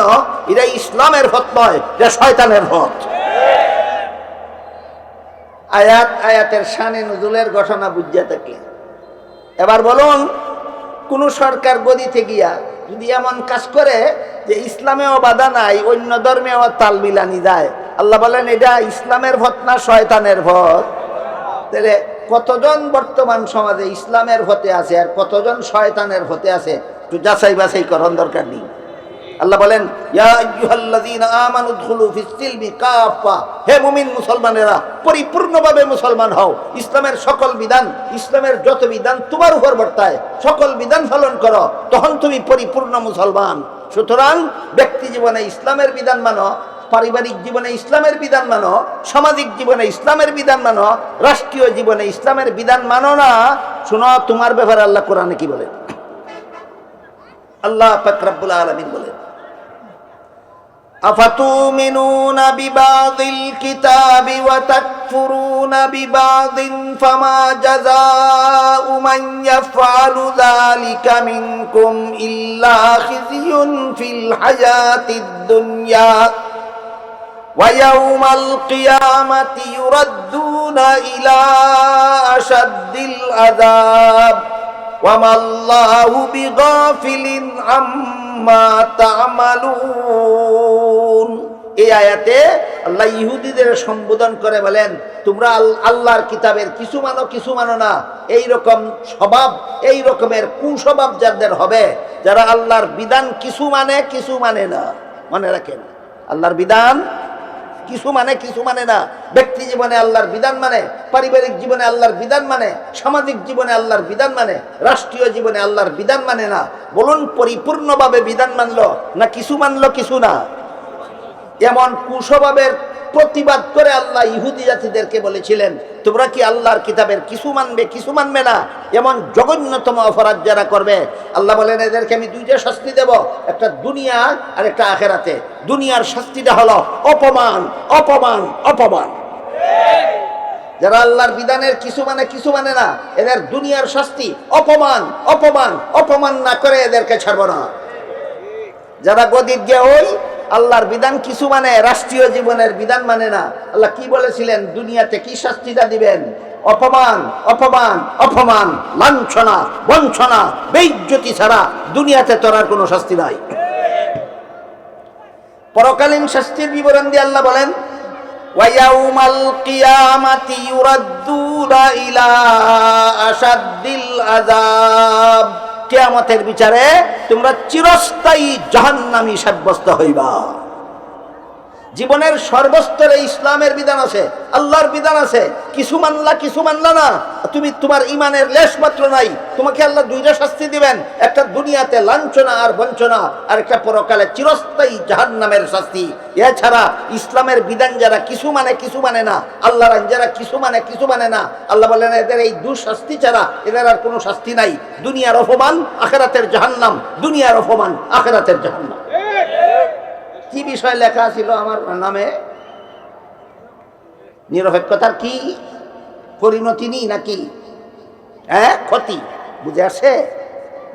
এটা ইসলামের পথ নয়, এটা শয়তানের পথ। আয়াতের শানে নুজুলের ঘটনা বুঝিয়া থাকলে এবার বলুন, কোন সরকার গদিতে গিয়া যদি এমন কাজ করে যে ইসলামেও বাধা নাই, অন্য ধর্মেও তাল মিলানি যায়, আল্লাহ বলেন এটা ইসলামের পথ না শয়তানের পথ? তাহলে কতজন বর্তমান সমাজে ইসলামের পথে আছে আর কতজন শয়তানের পথে আছে, একটু যাচাই বাছাই করার দরকার নেই। আল্লাহ বলেন, ইয়া আইয়ুহাল্লাযীনা আমানু দুখুলু ফিস-সিলমি কাফা, হে মুমিন মুসলমানেরা পরিপূর্ণভাবে মুসলমান হও। ইসলামের সকল বিধান, ইসলামের যত বিধান তোমার উপর বর্তায়, সকল বিধান পালন করো, তখন তুমি পরিপূর্ণ মুসলমান। সুতরাং ব্যক্তি জীবনে ইসলামের বিধান মানো, পারিবারিক জীবনে ইসলামের বিধান মানো, সামাজিক জীবনে ইসলামের বিধান মানো, রাষ্ট্রীয় জীবনে ইসলামের বিধান মানো না। শোনো তোমার ব্যাপারে আল্লাহ কোরআনে কি বলে। আল্লাহ পাক রব্বুল আলামিন বলেন, আফাতুমিনুনা বিবাযিল কিতাবি ওয়া তাকফুরুনা বিবাযিন ফামা জাযাউ মান ইয়াফআলু যালিকা মিনকুম ইল্লা খিzyun ফিল হায়াতিদ দুনিয়া ওয়া ইয়াওমাল কিয়ামাতি ইউরাদ্দুনা ইলা আশাদ্দিল আযাব ওয়া মাল্লাহু বিগাফিলিন আম্মা তা'মালুন। এই আয়াতে আল্লাহ ইহুদিদের সম্বোধন করে বলেন, তোমরা আল্লাহর কিতাবের কিছু মানো কিছু মানো না। এই রকম স্বভাব, এই রকমের কুস্বভাব যাদের হবে, যারা আল্লাহর বিধান কিছু মানে কিছু মানে না। মনে রাখেন, আল্লাহর বিধান কিছু মানে কিছু মানে না। ব্যক্তি জীবনে আল্লাহর বিধান মানে, পারিবারিক জীবনে আল্লাহর বিধান মানে, সামাজিক জীবনে আল্লাহর বিধান মানে, রাষ্ট্রীয় জীবনে আল্লাহর বিধান মানে না। বলুন পরিপূর্ণভাবে বিধান মানলো না কিছু মানলো কিছু না? এমন কুস্বভাবের প্রতিবাদ করে আল্লাহ ইহুদি জাতিদেরকে বলেছিলেন, তোমরা কি আল্লাহর কিতাবের কিছু মানবে কিছু মানবে না? এমন জঘন্যতম অপরাধ যারা করবে, আল্লাহ বলেন এদেরকে আমি দুইটা শাস্তি দেব, একটা দুনিয়া আর একটা আখিরাতে। দুনিয়ার শাস্তিটা হলো অপমান, অপমান, অপমান। যারা আল্লাহর বিধানের কিছু মানে কিছু মানে না, এদের দুনিয়ার শাস্তি অপমান, অপমান, অপমান না করে এদেরকে ছাড়বো না। যারা গদিত গিয়ে ওই আল্লাহর বিধান কিছু মানে, রাষ্ট্রীয় জীবনের বিধান মানে না, আল্লাহ কি বলেছিলেন? দুনিয়াতে কি শাস্তিটা দিবেন? অপমান, অপমান, অপমান, লাঞ্ছনা, বঞ্চনা, বেইজ্জতি ছাড়া দুনিয়াতে তোর আর কোনো শাস্তি নাই। পরকালীন শাস্তির বিবরণ দিয়ে আল্লাহ বলেন, ওয়া ইয়াউমাল কিয়ামাতি ইউরাদ্দুনা ইলা আশাদ্দিল আযাব, কিয়ামতের বিচারে তোমরা চিরস্থায়ী জাহান্নামী সাব্যস্ত হইবা। জীবনের সর্বস্তরে ইসলামের বিধান আছে, আল্লাহর বিধান আছে, কিছু মানলা কিছু মানলা না, তুমি তোমার ইমানের লেশ মাত্র নাই, তোমাকে আল্লাহ দুইটা শাস্তি দিবেন, একটা দুনিয়াতে লাঞ্ছনা আর বঞ্চনা, আর একটা পরকালে চিরস্থায়ী জাহান্নামের শাস্তি। এছাড়া ইসলামের বিধান যারা কিছু মানে কিছু মানে না, আল্লাহর আইন যারা কিছু মানে কিছু মানে না, আল্লাহ বলেন এদের এই দুঃশাস্তি ছাড়া এদের আর কোনো শাস্তি নাই। দুনিয়ার অপমান, আখিরাতের জাহান্নাম, দুনিয়ার অপমান, আখিরাতের জাহান্নাম। কি বিষয় লেখা ছিল আমার নামে? নিরপেক্ষতার কি পরিণতি নেই নাকি? হ্যাঁ, ক্ষতি। বুঝে আসছে?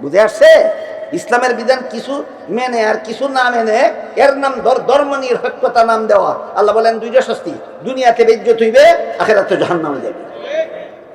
বুঝে আসছে? ইসলামের বিধান কিছু মেনে আর কিছু না মেনে এর নাম ধর্ম নিরপেক্ষতা নাম দেওয়া। আল্লাহ বলেন দুইটা শাস্তি, দুনিয়াতে বেজ্জত হইবে, আখিরাতে জাহান্নামে যাবে।